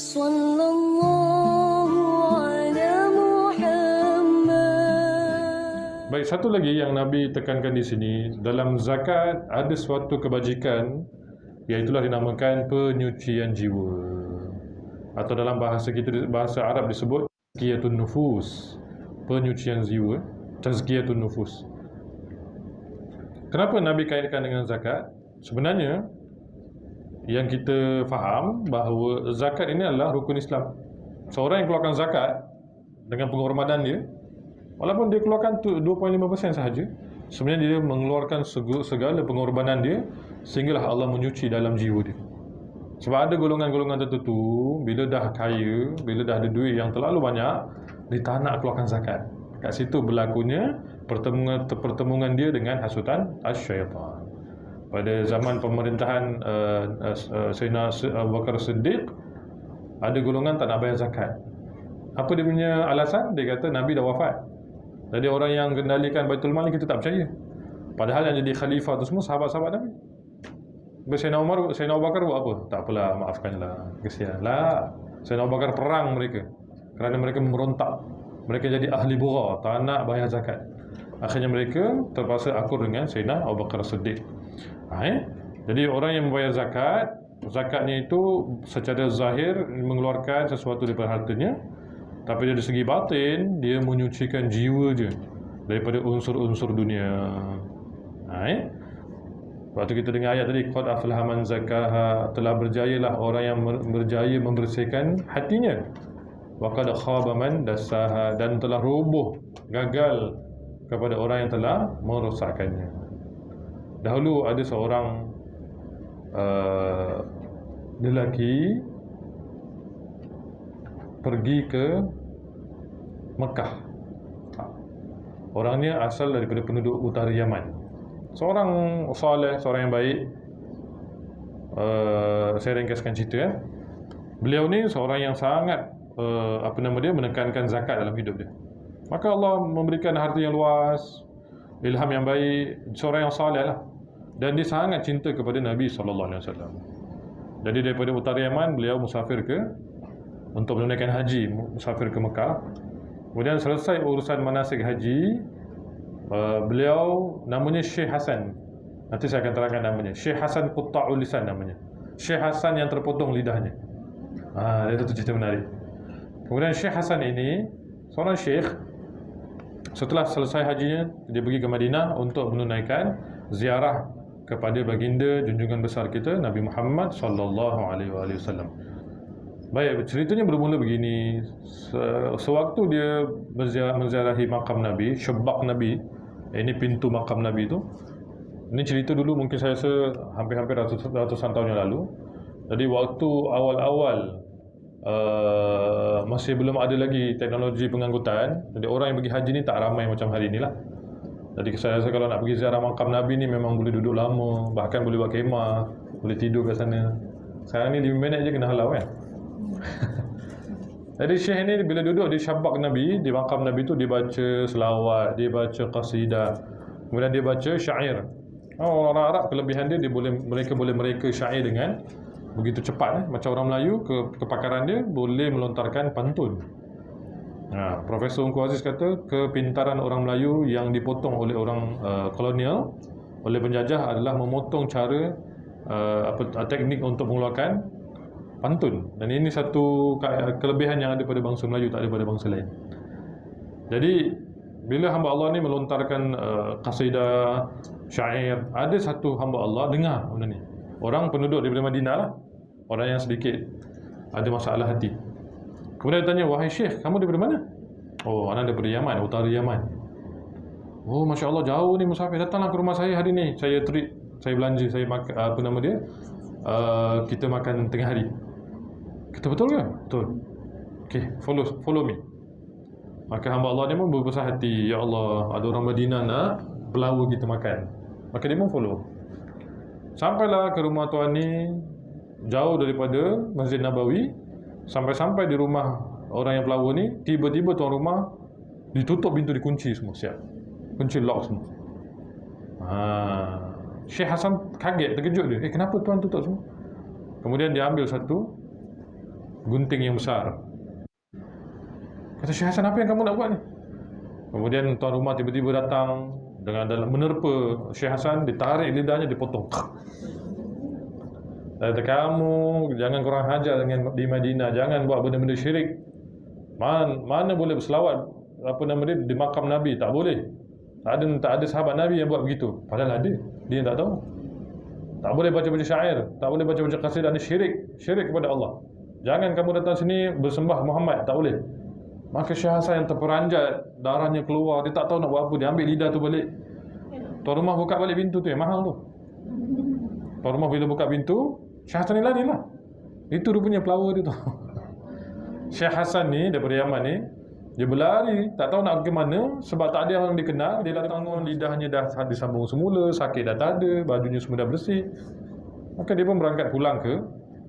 Sallallahu ala Muhammad. Baik, satu lagi yang Nabi tekankan di sini, dalam zakat ada suatu kebajikan, iaitulah dinamakan penyucian jiwa. Atau dalam bahasa kita, bahasa Arab disebut tazkiyatun nufus, penyucian jiwa, tazkiyatun nufus. Kenapa Nabi kaitkan dengan zakat? Sebenarnya yang kita faham bahawa zakat ini adalah rukun Islam. Seorang yang keluarkan zakat dengan pengorbanan dia, walaupun dia keluarkan 2.5% sahaja, sebenarnya dia mengeluarkan segala pengorbanan dia sehinggalah Allah menyuci dalam jiwa dia. Sebab ada golongan-golongan tertentu, bila dah kaya, bila dah ada duit yang terlalu banyak, dia tak nak keluarkan zakat. Kat situ berlakunya pertemuan dia dengan hasutan syaitan. Pada zaman pemerintahan Sayyidina Abu Bakar Siddiq, ada golongan tak nak bayar zakat. Apa dia punya alasan? Dia kata Nabi dah wafat. Jadi orang yang kendalikan Baitul Mal ni kita tak percaya. Padahal yang jadi khalifah tu semua sahabat-sahabat Nabi. Sayyidina Abu Bakar buat apa? Tak apalah, maafkanlah, kesian. Lah, Sayyidina Abu Bakar perang mereka kerana mereka memberontak. Mereka jadi ahli bugha, tak nak bayar zakat. Akhirnya mereka terpaksa akur dengan Sayyidina Abu Bakar Siddiq. Jadi orang yang membayar zakat, zakatnya itu secara zahir mengeluarkan sesuatu daripada hartanya, tapi dari segi batin dia menyucikan jiwa dia daripada unsur-unsur dunia. Waktu kita dengar ayat tadi, qad aflaha man zakkaha, telah berjayalah orang yang berjaya membersihkan hatinya. Wa qad khaba man dassaha, dan telah roboh, gagal kepada orang yang telah merosakkannya. Dahulu ada seorang lelaki pergi ke Mekah. Orangnya asal daripada penduduk utara Yaman. Seorang soleh, seorang yang baik. Saya ringkaskan cerita. Beliau ni seorang yang sangat menekankan zakat dalam hidup dia. Maka Allah memberikan harta yang luas, ilham yang baik, seorang yang soleh lah. Dan dia sangat cinta kepada Nabi SAW. Jadi daripada utara Yaman, beliau musafir untuk menunaikan haji, musafir ke Mekah. Kemudian selesai urusan manasik haji, beliau namanya Syekh Hasan. Nanti saya akan terangkan namanya. Syekh Hasan Qutta'ul Lisan namanya. Syekh Hasan yang terpotong lidahnya. Itu cerita menarik. Kemudian Syekh Hasan ini seorang syekh. Setelah selesai hajinya, dia pergi ke Madinah untuk menunaikan ziarah kepada baginda junjungan besar kita Nabi Muhammad sallallahu alaihi wasallam. Baik, ceritanya bermula begini. Sewaktu dia menziarahi makam Nabi, syabak Nabi, ini pintu makam Nabi itu. Ini cerita dulu mungkin saya rasa hampir-hampir ratusan tahun yang lalu. Jadi waktu awal-awal masih belum ada lagi teknologi pengangkutan. Jadi orang yang pergi haji ni tak ramai macam hari inilah. Jadi saya rasa kalau nak pergi ziarah makam Nabi ni memang boleh duduk lama, bahkan boleh buat kemah, boleh tidur kat sana. Sekarang ni 5 minit je kena halau kan. Jadi Syekh ni bila duduk di syabak Nabi, di makam Nabi tu, dia baca selawat, dia baca qasidah, kemudian dia baca syair. Orang Arab kelebihan dia mereka boleh mereka syair dengan begitu cepat. Macam orang Melayu, kepakaran dia boleh melontarkan pantun. Profesor Ungku Aziz kata kepintaran orang Melayu yang dipotong oleh orang kolonial, oleh penjajah, adalah memotong cara teknik untuk mengeluarkan pantun. Dan ini satu kelebihan yang ada pada bangsa Melayu, tak ada pada bangsa lain. Jadi bila hamba Allah ni melontarkan qasidah, syair, ada satu hamba Allah dengar benda ni. Orang penduduk daripada Madinah lah, orang yang sedikit ada masalah hati. Kemudian dia tanya, wahai Syekh, kamu daripada mana? Oh, anak daripada Yaman, utara Yaman. Oh, Masya Allah, jauh ni musafir. Datanglah ke rumah saya hari ni. Saya treat, saya belanja, saya makan, kita makan tengah hari. Kata, betul ke? Betul. Okay, follow me. Maka hamba Allah ni pun berbesar hati. Ya Allah, ada orang Madinah nak pelawa kita makan. Maka dia pun follow. Sampailah ke rumah tuan ni, jauh daripada Masjid Nabawi. Sampai-sampai di rumah orang yang pelawa ni, tiba-tiba tuan rumah ditutup pintu, dikunci semua, siap. Kunci lock semua. Syekh Hasan kaget, terkejut dia. Kenapa tuan tutup semua? Kemudian dia ambil satu gunting yang besar. Kata Syekh Hasan, apa yang kamu nak buat ni? Kemudian tuan rumah tiba-tiba datang dengan dalam menerpa Syekh Hasan, ditarik lidahnya, dipotong. Kata, kamu jangan kurang hajar dengan di Madinah, jangan buat benda-benda syirik. Mana boleh berselawat di makam Nabi, tak boleh. Tak ada sahabat Nabi yang buat begitu. Padahal ada, dia tak tahu. Tak boleh baca-baca syair, tak boleh baca-baca qasidah, ni syirik kepada Allah. Jangan kamu datang sini bersembah Muhammad, tak boleh. Maka Syekh Hasan yang terperanjat, darahnya keluar, dia tak tahu nak buat apa, dia ambil lidah tu balik. Tuan rumah buka balik pintu tu, yang mahal tu. Tuan rumah bila buka pintu, Syekh Hasan ni lari lah. Itu rupanya pelawar dia tu. Syekh Hasan ni daripada Yaman ni, dia berlari, tak tahu nak pergi mana, sebab tak ada orang dikenal. Dia datang, lidahnya dah disambung semula, sakit dah tak ada, bajunya semua dah bersih. Maka dia pun berangkat pulang ke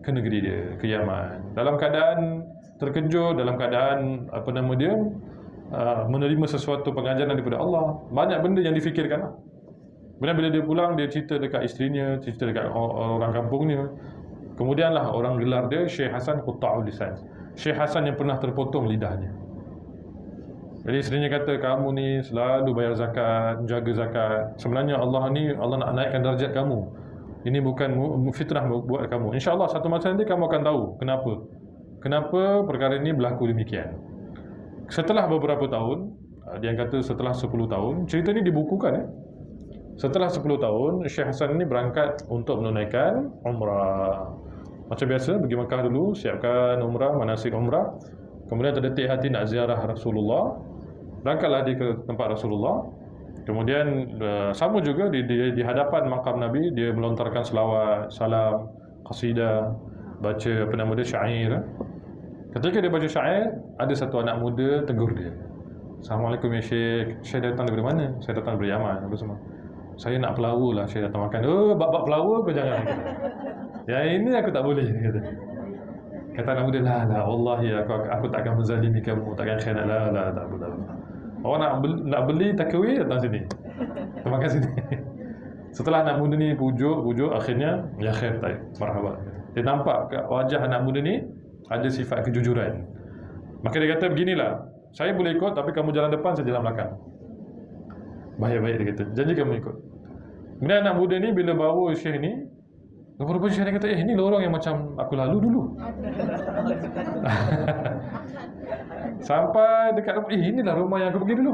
negeri dia, ke Yaman, dalam keadaan terkejut, dalam keadaan menerima sesuatu pengajaran daripada Allah. Banyak benda yang difikirkan lah. Kemudian bila dia pulang, dia cerita dekat isterinya, cerita dekat orang kampungnya. Kemudianlah orang gelar dia Syekh Hasan Qutta'ul Lisan, Syekh Hasan yang pernah terpotong lidahnya. Jadi isterinya kata, kamu ni selalu bayar zakat, jaga zakat. Sebenarnya Allah nak naikkan darjat kamu. Ini bukan fitnah buat kamu. InsyaAllah satu masa nanti kamu akan tahu kenapa perkara ini berlaku demikian. Setelah beberapa tahun, dia kata setelah 10 tahun, cerita ini dibukukan. Setelah 10 tahun, Syekh Hasan ini berangkat untuk menunaikan umrah. Macam biasa, pergi Makkah dulu, siapkan umrah, manasik umrah. Kemudian terdetik hati nak ziarah Rasulullah, berangkatlah dia ke tempat Rasulullah. Kemudian sama juga di hadapan makam Nabi, dia melontarkan selawat, salam, qasidah, baca syair. Ketika dia baca syair, ada satu anak muda tegur dia. Assalamualaikum ya Syekh. Syekh datang daripada mana? Saya datang dari Yaman. Apa semua? Saya nak pelawar lah, Syekh datang makan. Bab pelawar kau jangan. Yang ini aku tak boleh, kata. Kata anak muda, lah wallahi aku tak akan menzalimi kamu, takkan khianat, tak boleh. Orang nak beli takeaway, datang sini. Kita makan sini. Setelah anak muda ni pujuk, akhirnya ya khair, taib, marhaban. Dia nampak wajah anak muda ni ada sifat kejujuran. Maka dia kata, beginilah, saya boleh ikut, tapi kamu jalan depan, saya jalan belakang. Baik-baik, dia kata, janji kamu ikut. Kemudian anak muda ni bila bawa Syekh ni, rupa-rupanya Syekh ni kata, ni lorong yang macam aku lalu dulu. Sampai dekat rumah, inilah rumah yang aku pergi dulu.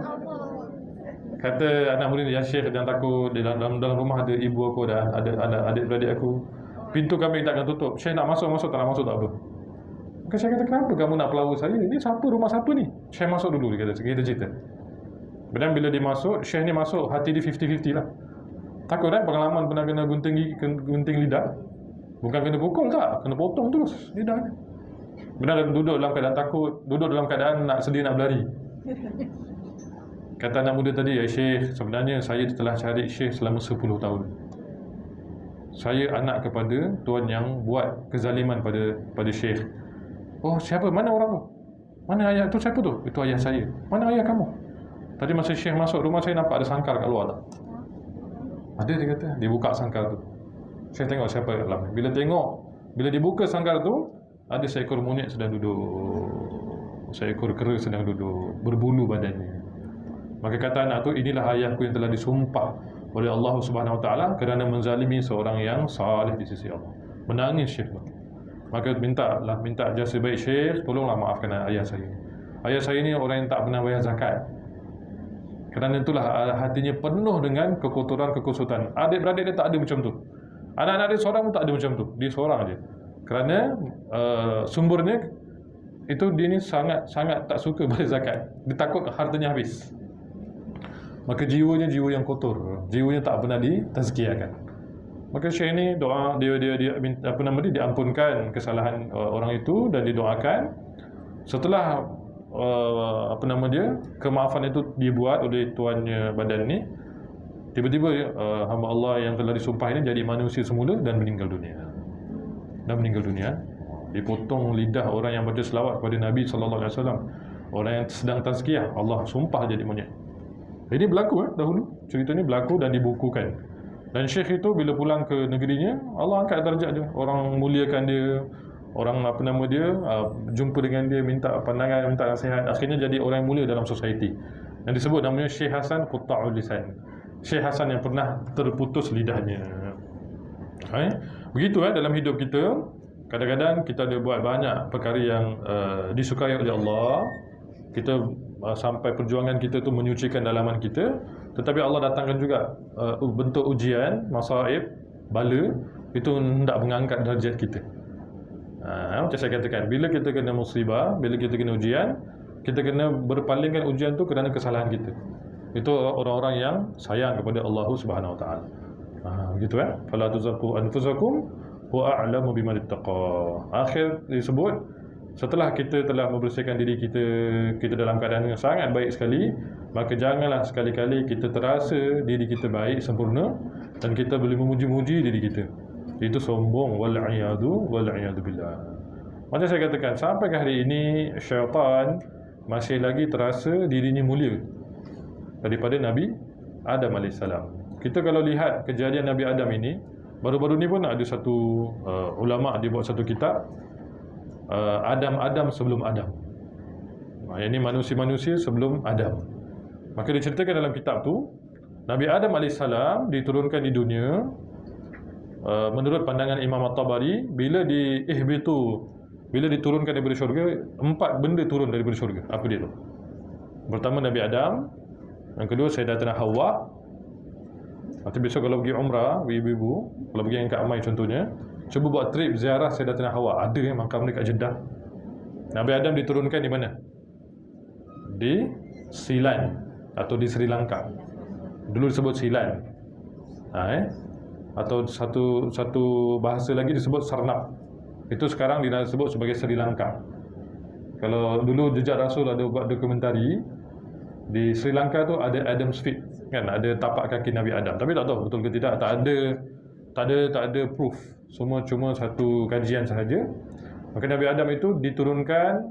Kata anak muda ni, ya Syekh, jangan takut, dalam rumah ada ibu aku dan ada adik-beradik aku. Pintu kami takkan tutup. Syekh nak masuk, tak nak masuk tak apa. Maka Syekh kata, kenapa kamu nak pelawar saya? Ini siapa, rumah siapa ni? Syekh masuk dulu, dia kata, kita cerita. Kemudian bila dia masuk, Syekh ni masuk, hati dia 50-50 lah. Takut kan pengalaman pernah kena gunting lidah. Bukan kena pukul tak, kena potong terus lidahnya. Benar, duduk dalam keadaan takut, duduk dalam keadaan nak sedia nak berlari. Kata anak muda tadi, ya Syekh, sebenarnya saya telah cari Syekh selama 10 tahun. Saya anak kepada tuan yang buat kezaliman pada Syekh. Oh, siapa? Mana orang tu? Mana ayah tu? Siapa tu? Itu ayah saya. Mana ayah kamu? Tadi masa Syekh masuk rumah saya, nampak ada sangkar kat luar tak? Ada, dia kata. Dia buka sangkar tu. Saya tengok siapa kat dalam. Bila dibuka sangkar tu, ada seekor monyet sedang duduk. Seekor kera sedang duduk, berbulu badannya. Maka kata anak tu, inilah ayahku yang telah disumpah oleh Allah Subhanahu Wa Taala kerana menzalimi seorang yang saleh di sisi Allah. Menangis Syekh tu. Maka minta jasa baik Syekh, tolonglah maafkan ayah saya. Ayah saya ni orang yang tak pernah bayar zakat. Kerana itulah hatinya penuh dengan kekotoran, kekusutan. Adik-beradik dia tak ada macam tu. Anak-anak dia seorang pun tak ada macam tu. Dia seorang aja. Kerana sumbernya itu, dia ni sangat tak suka bayar zakat. Dia takut hartanya habis. Maka jiwanya jiwa yang kotor. Jiwanya tak pernah ditazkiyahkan. Maka Syekh ni doa, dia diampunkan kesalahan orang itu dan didoakan. Setelah kemaafan itu dibuat oleh tuannya badan ni, tiba-tiba hamba Allah yang telah disumpah ini jadi manusia semula dan meninggal dunia. Dipotong lidah orang yang baca selawat kepada Nabi sallallahu alaihi wasallam. Orang yang sedang tazkiyah, Allah sumpah jadi monyet. Ini berlaku dahulu. Cerita ini berlaku dan dibukukan. Dan Syekh itu bila pulang ke negerinya, Allah angkat darjat dia. Orang muliakan dia, orang apa nama dia jumpa dengan dia, minta pandangan, minta nasihat, akhirnya jadi orang yang mulia dalam society. Yang disebut namanya Syekh Hasan Qutta'ul Lisan. Syekh Hasan yang pernah terputus lidahnya. Begitu dalam hidup kita, kadang-kadang kita ada buat banyak perkara yang disukai oleh Allah. Kita sampai perjuangan kita tu menyucikan dalaman kita, tetapi Allah datangkan juga bentuk ujian, masaib, bala, itu hendak mengangkat darjat kita. Macam saya katakan, bila kita kena musibah, bila kita kena ujian, kita kena berpalingkan ujian tu kerana kesalahan kita. Itu orang-orang yang sayang kepada Allah Subhanahu Wa Taala. Begitu fala tuzakku anfusakum wa a'lamu biman ittaqa. Akhir disebut setelah kita telah membersihkan diri kita, kita dalam keadaan yang sangat baik sekali, maka janganlah sekali-kali kita terasa diri kita baik sempurna dan kita boleh memuji-muji diri kita. Itu sombong, wal iyadu billah. Macam saya katakan, sampai ke hari ini syaitan masih lagi terasa dirinya mulia daripada Nabi Adam AS. Kita kalau lihat kejadian Nabi Adam ini, baru-baru ni pun ada satu ulama' dia buat satu kitab, Adam sebelum Adam. Yang ini manusia-manusia sebelum Adam. Maka diceritakan dalam kitab tu, Nabi Adam AS diturunkan di dunia, menurut pandangan Imam At-Tabari, bila diturunkan daripada syurga, 4 benda turun daripada syurga. Apa dia tu? Pertama Nabi Adam, yang kedua Sayyidatina Hawa. Nanti besok kalau pergi umrah, ibu-ibu, kalau pergi yang Kak Amai contohnya, cuba buat trip ziarah Sayyidatina Hawa. Ada makam dia kat Jeddah. Nabi Adam diturunkan di mana? Di Silan atau di Sri Lanka. Dulu disebut Silan. Atau satu bahasa lagi disebut Sarnap. Itu sekarang disebut sebagai Sri Lanka. Kalau dulu jejak Rasul ada buat dokumentari, di Sri Lanka tu ada Adam's Feet, kan, ada tapak kaki Nabi Adam. Tapi tak tahu betul ke tidak, tak ada proof. Semua cuma satu kajian sahaja. Maka Nabi Adam itu diturunkan,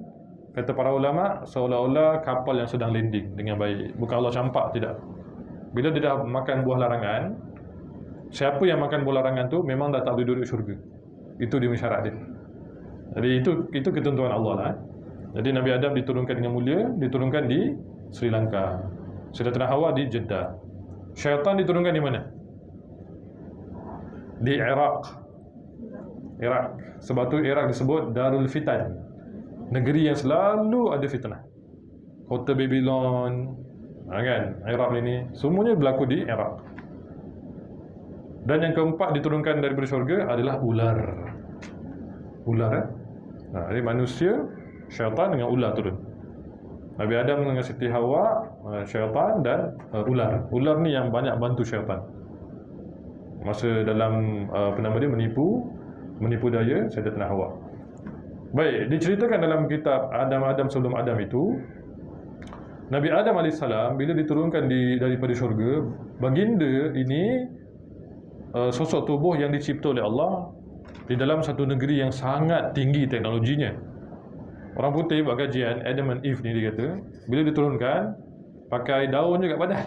kata para ulama, seolah-olah kapal yang sedang landing dengan baik. Bukan Allah campak, tidak. Bila dia dah makan buah larangan, siapa yang makan buah larangan tu memang dah tak boleh duduk syurga. Itu dia syarat dia. Jadi itu ketentuan Allah lah. Jadi Nabi Adam diturunkan dengan mulia, diturunkan di Sri Lanka. Sayyidatina Hawa di Jeddah. Syaitan diturunkan di mana? Di Iraq. Sebab tu Iraq disebut Darul Fitan, negeri yang selalu ada fitnah. Kota Babylon, kan? Iraq ini semuanya berlaku di Iraq. Dan yang keempat diturunkan daripada syurga adalah ular. Jadi manusia, syaitan dengan ular turun. Nabi Adam dengan Siti Hawa, syaitan dan ular. Ular ni yang banyak bantu syaitan masa dalam menipu daya Sayyidatina Hawa. Baik, diceritakan dalam kitab Adam sebelum Adam itu, Nabi Adam AS bila diturunkan daripada syurga, baginda ini sosok tubuh yang dicipta oleh Allah di dalam satu negeri yang sangat tinggi teknologinya. Orang putih buat kajian, Adam and Eve ni dia kata, bila diturunkan pakai daun je kat badan.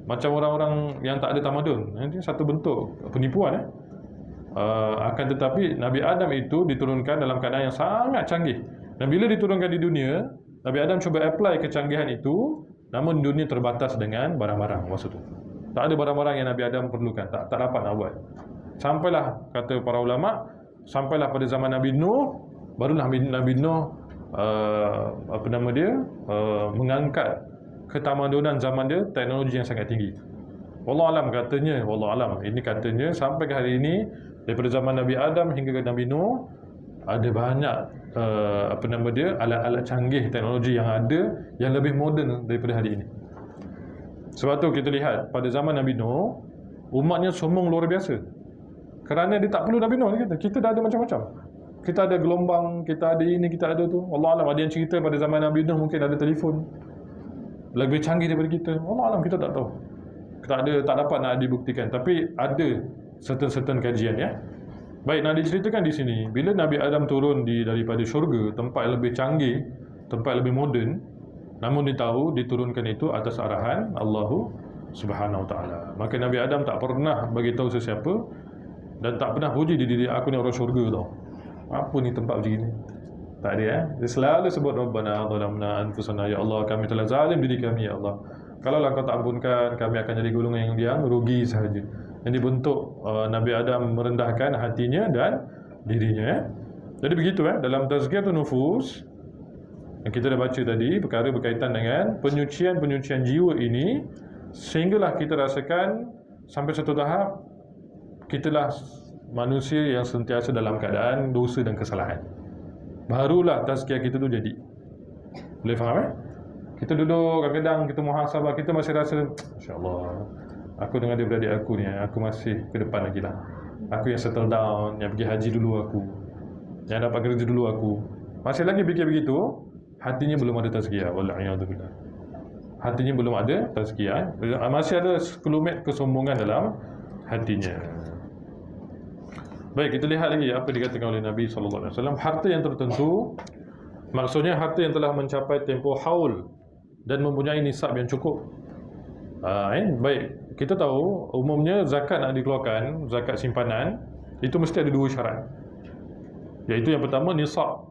Macam orang-orang yang tak ada tamadun. Ini satu bentuk penipuan. Akan tetapi Nabi Adam itu diturunkan dalam keadaan yang sangat canggih. Dan bila diturunkan di dunia, Nabi Adam cuba apply kecanggihan itu, namun dunia terbatas dengan barang-barang masa tu. Tak ada barang-barang yang Nabi Adam perlukan, tak dapat nak buat. Sampailah, kata para ulama, sampailah pada zaman Nabi Nuh, barulah Nabi Nuh mengangkat ketamadunan zaman dia, teknologi yang sangat tinggi. Wallahualam katanya, ini katanya sampai ke hari ini, daripada zaman Nabi Adam hingga ke Nabi Nuh, ada banyak alat-alat canggih teknologi yang ada yang lebih moden daripada hari ini. Sebab tu kita lihat pada zaman Nabi Nuh, umatnya sombong luar biasa. Kerana dia tak perlu Nabi Nuh, dia kata, kita dah ada macam-macam. Kita ada gelombang, kita ada ini, kita ada tu. Wallahualam, ada yang cerita pada zaman Nabi Nuh mungkin ada telefon lebih canggih daripada kita. Wallahualam, kita tak tahu. Tak dapat nak dibuktikan. Tapi ada certain kajian ya. Baik, nak diceritakan di sini, bila Nabi Adam turun daripada syurga, tempat yang lebih canggih, tempat yang lebih moden, namun dia tahu diturunkan itu atas arahan Allah Subhanahu Wa Taala. Maka Nabi Adam tak pernah bagi tahu sesiapa dan tak pernah puji diri aku ni orang syurga tau. Apa ni tempat begini? Tak ada. Dia selalu sebut Rabbana zalamna anfusana, ya Allah kami telah zalim diri kami, ya Allah. Kalaulah kau tak ampunkan, kami akan jadi golongan yang rugi sahaja. Ini bentuk Nabi Adam merendahkan hatinya dan dirinya. Jadi begitu dalam tazkiyatun nufus yang kita dah baca tadi, perkara berkaitan dengan penyucian jiwa ini, sehinggalah kita rasakan sampai satu tahap kitalah manusia yang sentiasa dalam keadaan dosa dan kesalahan. Barulah tazkiyah kita tu jadi. Boleh faham Kita duduk kadang-kadang kita muhasabah, kita masih rasa insya-Allah aku dengan adik-beradik aku ni, aku masih ke depan lagi lah. Aku yang settle down, yang pergi haji dulu aku, yang dapat kerja dulu aku. Masih lagi fikir begitu, hatinya belum ada tazkiyah. Wallahiyadzubillah. Hatinya belum ada tazkiyah. Masih ada sekelumit kesombongan dalam hatinya. Baik, kita lihat lagi apa dikatakan oleh Nabi SAW. Harta yang tertentu, maksudnya harta yang telah mencapai tempoh haul dan mempunyai nisab yang cukup. Baik, kita tahu umumnya zakat nak dikeluarkan, zakat simpanan, itu mesti ada dua syarat. Iaitu yang pertama, nisab.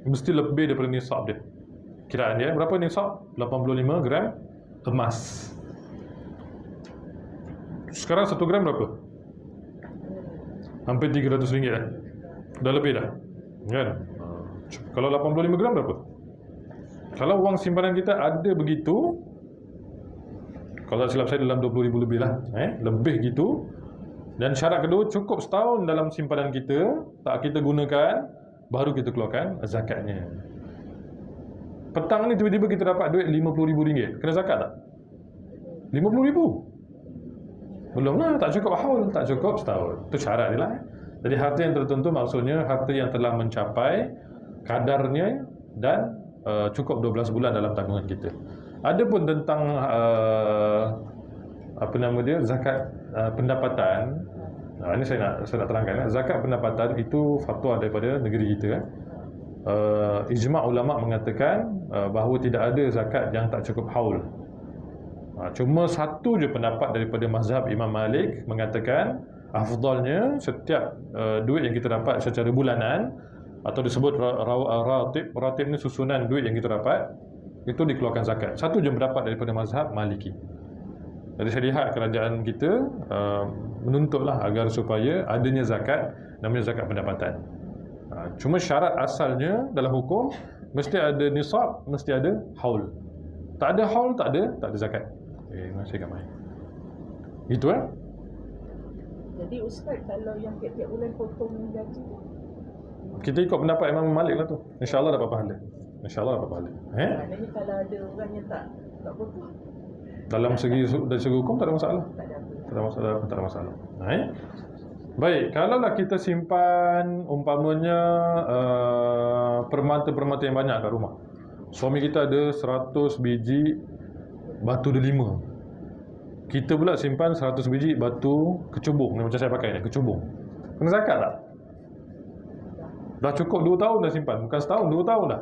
Mesti lebih daripada nisab dia. Kiraan dia, berapa nisab? 85 gram emas. Sekarang 1 gram berapa? Hampir RM300 dah. Dah lebih dah. Kan? Kalau 85 gram berapa? Kalau wang simpanan kita ada begitu, kalau tak silap saya dalam 20,000 lebih lah. Lebih gitu. Dan syarat kedua, cukup setahun dalam simpanan kita, tak kita gunakan, baru kita keluarkan zakatnya. Petang ni tiba-tiba kita dapat duit RM50,000. Kena zakat tak? RM50,000? Belum lah, tak cukup haul, tak cukup setahun. Itu syarat dia lah. Jadi harta yang tertentu maksudnya harta yang telah mencapai kadarnya dan cukup 12 bulan dalam tanggungan kita. Adapun tentang apa nama dia, zakat pendapatan, ini saya nak terangkan. Zakat pendapatan itu fatwa daripada negeri kita. Ijma' ulama' mengatakan bahawa tidak ada zakat yang tak cukup haul. Cuma satu je pendapat daripada mazhab Imam Malik mengatakan afdalnya setiap duit yang kita dapat secara bulanan, atau disebut ratib. Ratib ni susunan duit yang kita dapat, itu dikeluarkan zakat. Satu je pendapat daripada mazhab Maliki. Jadi saya lihat kerajaan kita menuntutlah agar supaya adanya zakat, namanya zakat pendapatan. Cuma syarat asalnya dalam hukum mesti ada nisab, mesti ada haul. Tak ada haul, tak ada zakat. Terima kasih Kak Mai. Itu Jadi Ustaz, kalau yang tiap-tiap bulan potong gaji, kita ikut pendapat Imam Malik lah tu. InsyaAllah dapat pahala. InsyaAllah dapat pahala. maknanya kalau ada orang yang tak potong, Dalam segi hukum tak ada masalah. tak ada apa. Tak ada masalah. Baik, kalaulah kita simpan umpamanya permata-permata yang banyak kat rumah. Suami kita ada 100 biji batu delima. Kita pula simpan 100 biji batu kecubung. Ni macam saya pakai ni, kecubung. Kena zakat tak? Dah cukup 2 tahun dah simpan. Bukan setahun, 2 tahun dah.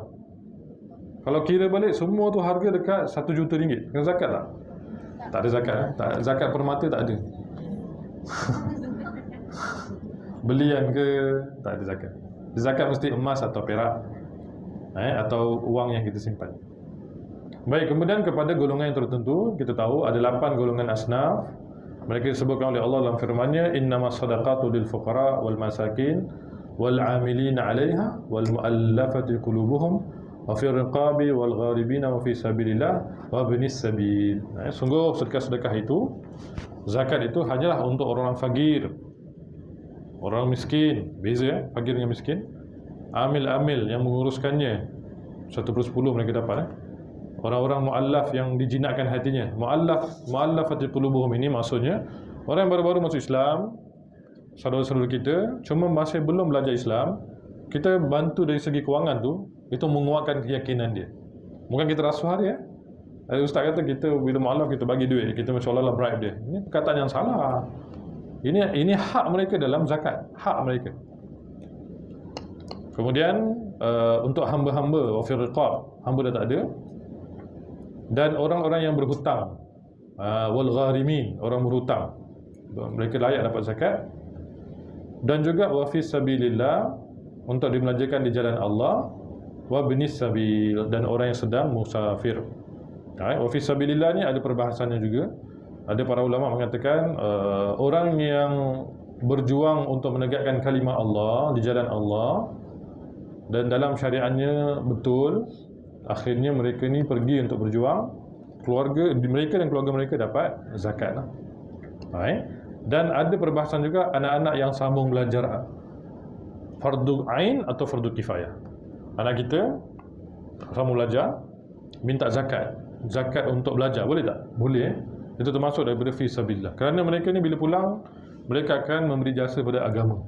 Kalau kira balik, semua tu harga dekat RM1 juta. Kena zakat tak? Tak ada zakat. Zakat permata tak ada. Belian ke, tak ada zakat. Zakat mesti emas atau perak, atau wang yang kita simpan. Baik, kemudian kepada golongan yang tertentu, kita tahu ada 8 golongan asnaf. Mereka disebutkan oleh Allah dalam firman-Nya, innamas sadaqatu lil fuqara wal masakin wal 'amilina 'alaiha wal mu'allafati qulubuhum wa fi riqabi wal gharibina wa fi sabilillah wa ibnis sabil. Sungguh sedekah-sedekah itu, zakat itu hanyalah untuk orang fakir, orang miskin. Beza fakir dengan miskin. Amil-amil yang menguruskannya, 1/10 mereka dapat. Orang-orang mu'allaf yang dijinakkan hatinya. Mu'allafati qulubuhum ini maksudnya orang yang baru-baru masuk Islam, saudara-saudara kita, cuma masih belum belajar Islam. Kita bantu dari segi kewangan tu, itu menguatkan keyakinan dia. Bukan kita rasuah dia. Ustaz kata kita bila mu'allaf kita bagi duit, kita seolah-olah bribe dia. Ini perkataan yang salah. Ini hak mereka dalam zakat, hak mereka. Kemudian untuk hamba-hamba, wafir riqab, hamba dah tak ada. Dan orang-orang yang berhutang, wal gharimin, orang berhutang, mereka layak dapat zakat. dan juga wa fi sabilillah, untuk dibelanjakan di jalan Allah, wa binis sabil, dan orang yang sedang musafir. Wa fi sabilillah ni ada perbahasannya juga. Ada para ulama mengatakan orang yang berjuang untuk menegakkan kalimah Allah di jalan Allah dan dalam syariatnya betul, akhirnya mereka ni pergi untuk berjuang, keluarga mereka dan keluarga mereka dapat zakat lah. Dan ada perbahasan juga anak-anak yang sambung belajar, fardu ain atau fardu kifayah. Anak kita sambung belajar, minta zakat untuk belajar, boleh tak? Boleh. Itu termasuk daripada fi sabilillah. Kerana mereka ni bila pulang, mereka akan memberi jasa pada agama.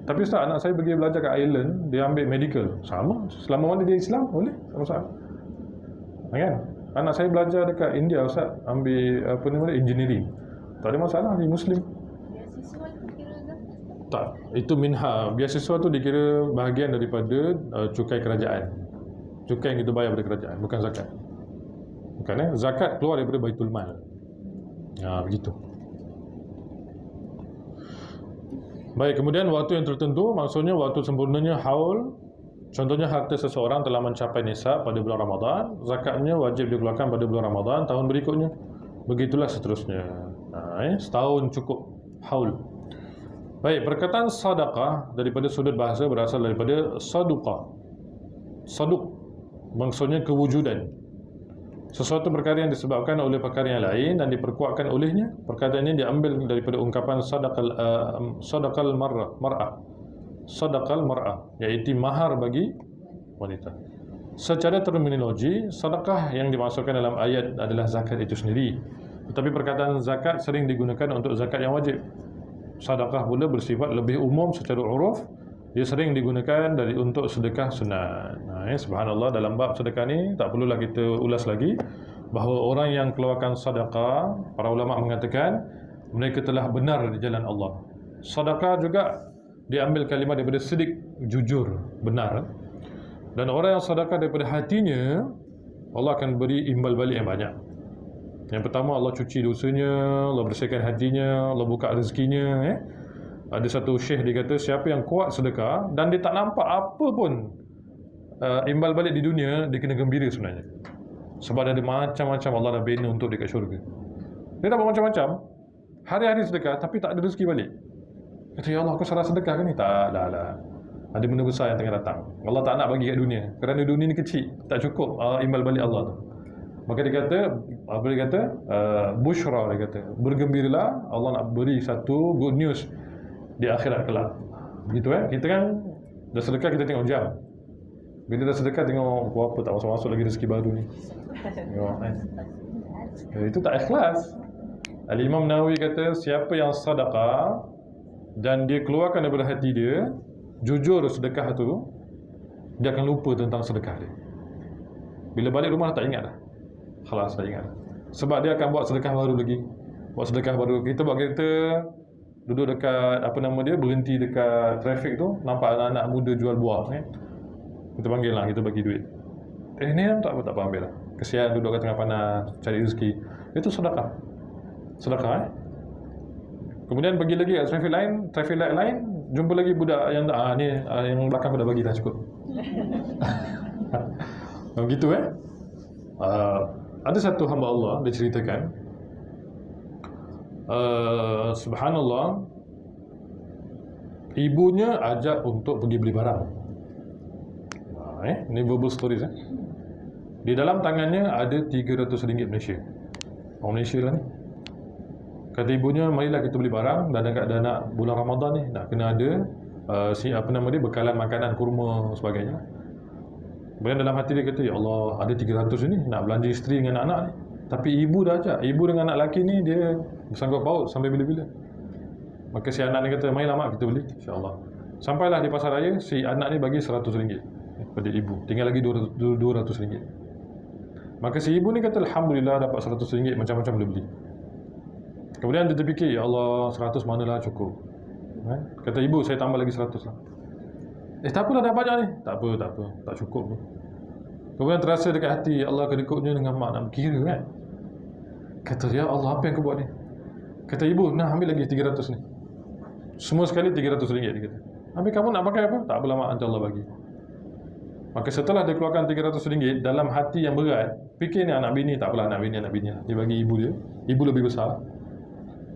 Tapi Ustaz, anak saya pergi belajar kat Ireland, dia ambil medical. Sama, selama mana dia Islam, boleh, tak masalah. Kan? Anak saya belajar dekat India, Ustaz, ambil engineering. Tak ada masalah, dia Muslim. Beasiswa tu kira zakat? Tak, itu minha. Beasiswa tu dikira bahagian daripada cukai kerajaan. Cukai yang kita bayar pada kerajaan, bukan zakat. Bukan, zakat keluar daripada Baitul Mal. Begitu. Baik, kemudian waktu yang tertentu, maksudnya waktu sempurnanya haul. Contohnya harta seseorang telah mencapai nisab pada bulan Ramadan, zakatnya wajib dikeluarkan pada bulan Ramadan tahun berikutnya. Begitulah seterusnya. Setahun cukup haul. Baik, perkataan sadaqah daripada sudut bahasa berasal daripada saduqah. Saduq maksudnya kewujudan. Sesuatu perkara yang disebabkan oleh perkara yang lain dan diperkuatkan olehnya. Perkataan ini diambil daripada ungkapan sadaqal mar'ah. Sadaqal mar'ah, iaitu mahar bagi wanita. Secara terminologi, sedekah yang dimasukkan dalam ayat adalah zakat itu sendiri. Tetapi perkataan zakat sering digunakan untuk zakat yang wajib. Sedekah pula bersifat lebih umum secara uruf. Dia sering digunakan untuk sedekah sunat. Subhanallah, dalam bab sedekah ni tak perlulah kita ulas lagi bahawa orang yang keluarkan sedekah, para ulama mengatakan mereka telah benar di jalan Allah. Sedekah juga diambil kalimat daripada sidik, jujur, benar. Dan orang yang sedekah daripada hatinya, Allah akan beri imbal balik yang banyak. Yang pertama, Allah cuci dosanya, Allah bersihkan hatinya, Allah buka rezekinya. Ada satu syekh dia kata, siapa yang kuat sedekah dan dia tak nampak apa pun imbal balik di dunia, dia kena gembira sebenarnya. Sebab ada macam-macam Allah dah bina untuk dia kat syurga. Dia dapat macam-macam, hari-hari sedekah tapi tak ada rezeki balik. Kata, ya Allah, aku salah sedekah ke ni? Tak, dah. Ada benda besar yang tengah datang. Allah tak nak bagi kat dunia. Kerana dunia ni kecil, tak cukup imbal balik Allah tu. Maka dia kata, bushra, dia kata, bergembiralah, Allah nak beri satu good news di akhirat kelak. Begitu kita kan dah sedekah, kita tengok jam. Bila dah sedekah tengok apa tak masuk-masuk lagi rezeki baru ni. Itu tak ikhlas. Al-Imam Nawawi kata, siapa yang sedekah dan dia keluarkan daripada hati dia, jujur sedekah tu, dia akan lupa tentang sedekah dia. Bila balik rumah tak ingat dah. Khalas, tak ingat dah. Sebab dia akan buat sedekah baru lagi. Buat sedekah baru. Kita buat kereta, duduk dekat berhenti dekat trafik tu, nampak anak-anak muda jual buah kita panggil lah, kita bagi duit. Ni tak apa ambil lah. Kesian duduk kat tengah panas cari rezeki. Itu sedekah. Sedekah Kemudian pergi lagi kat traffic light lain, jumpa lagi budak yang yang belakang dah bagi dah cukup. Begitu ada satu hamba Allah, dia ceritakan, subhanallah, ibunya ajak untuk pergi beli barang. Ini verbal stories. Di dalam tangannya ada RM300 Malaysia. Orang Malaysia lah ni. Kata ibunya, marilah kita beli barang, dah nak bulan Ramadan ni, nak kena ada bekalan makanan, kurma sebagainya. Kemudian dalam hati dia kata, ya Allah, ada 300 ni, nak belanja isteri dengan anak-anak ni. Tapi ibu dah ajak, ibu dengan anak lelaki ni dia bersangkut paut sampai bila-bila. Maka si anak ni kata, marilah mak kita beli, insya-Allah. Sampailah di pasar raya, si anak ni bagi RM100 pada ibu, tinggal lagi RM200. Maka si ibu ni kata, alhamdulillah dapat RM100, macam-macam boleh beli. Kemudian dia terfikir, ya Allah, 100 manalah cukup. Kata ibu, saya tambah lagi 100 lah. Tak apalah, dah banyak ni. Tak apa, tak cukup pun. Kemudian terasa dekat hati, ya Allah, kedekutnya dengan mak nak berkira kan. Kata, ya Allah, apa yang kau buat ni? Kata ibu, nah ambil lagi 300 ni. Semua sekali RM300 dia kata. Habis kamu nak pakai apa? Tak apalah mak, nanti Allah bagi. Maka setelah dia keluarkan RM300, dalam hati yang berat, fikir ni anak bini, tak apalah anak bini lah. Dia bagi ibu dia. Ibu lebih besar.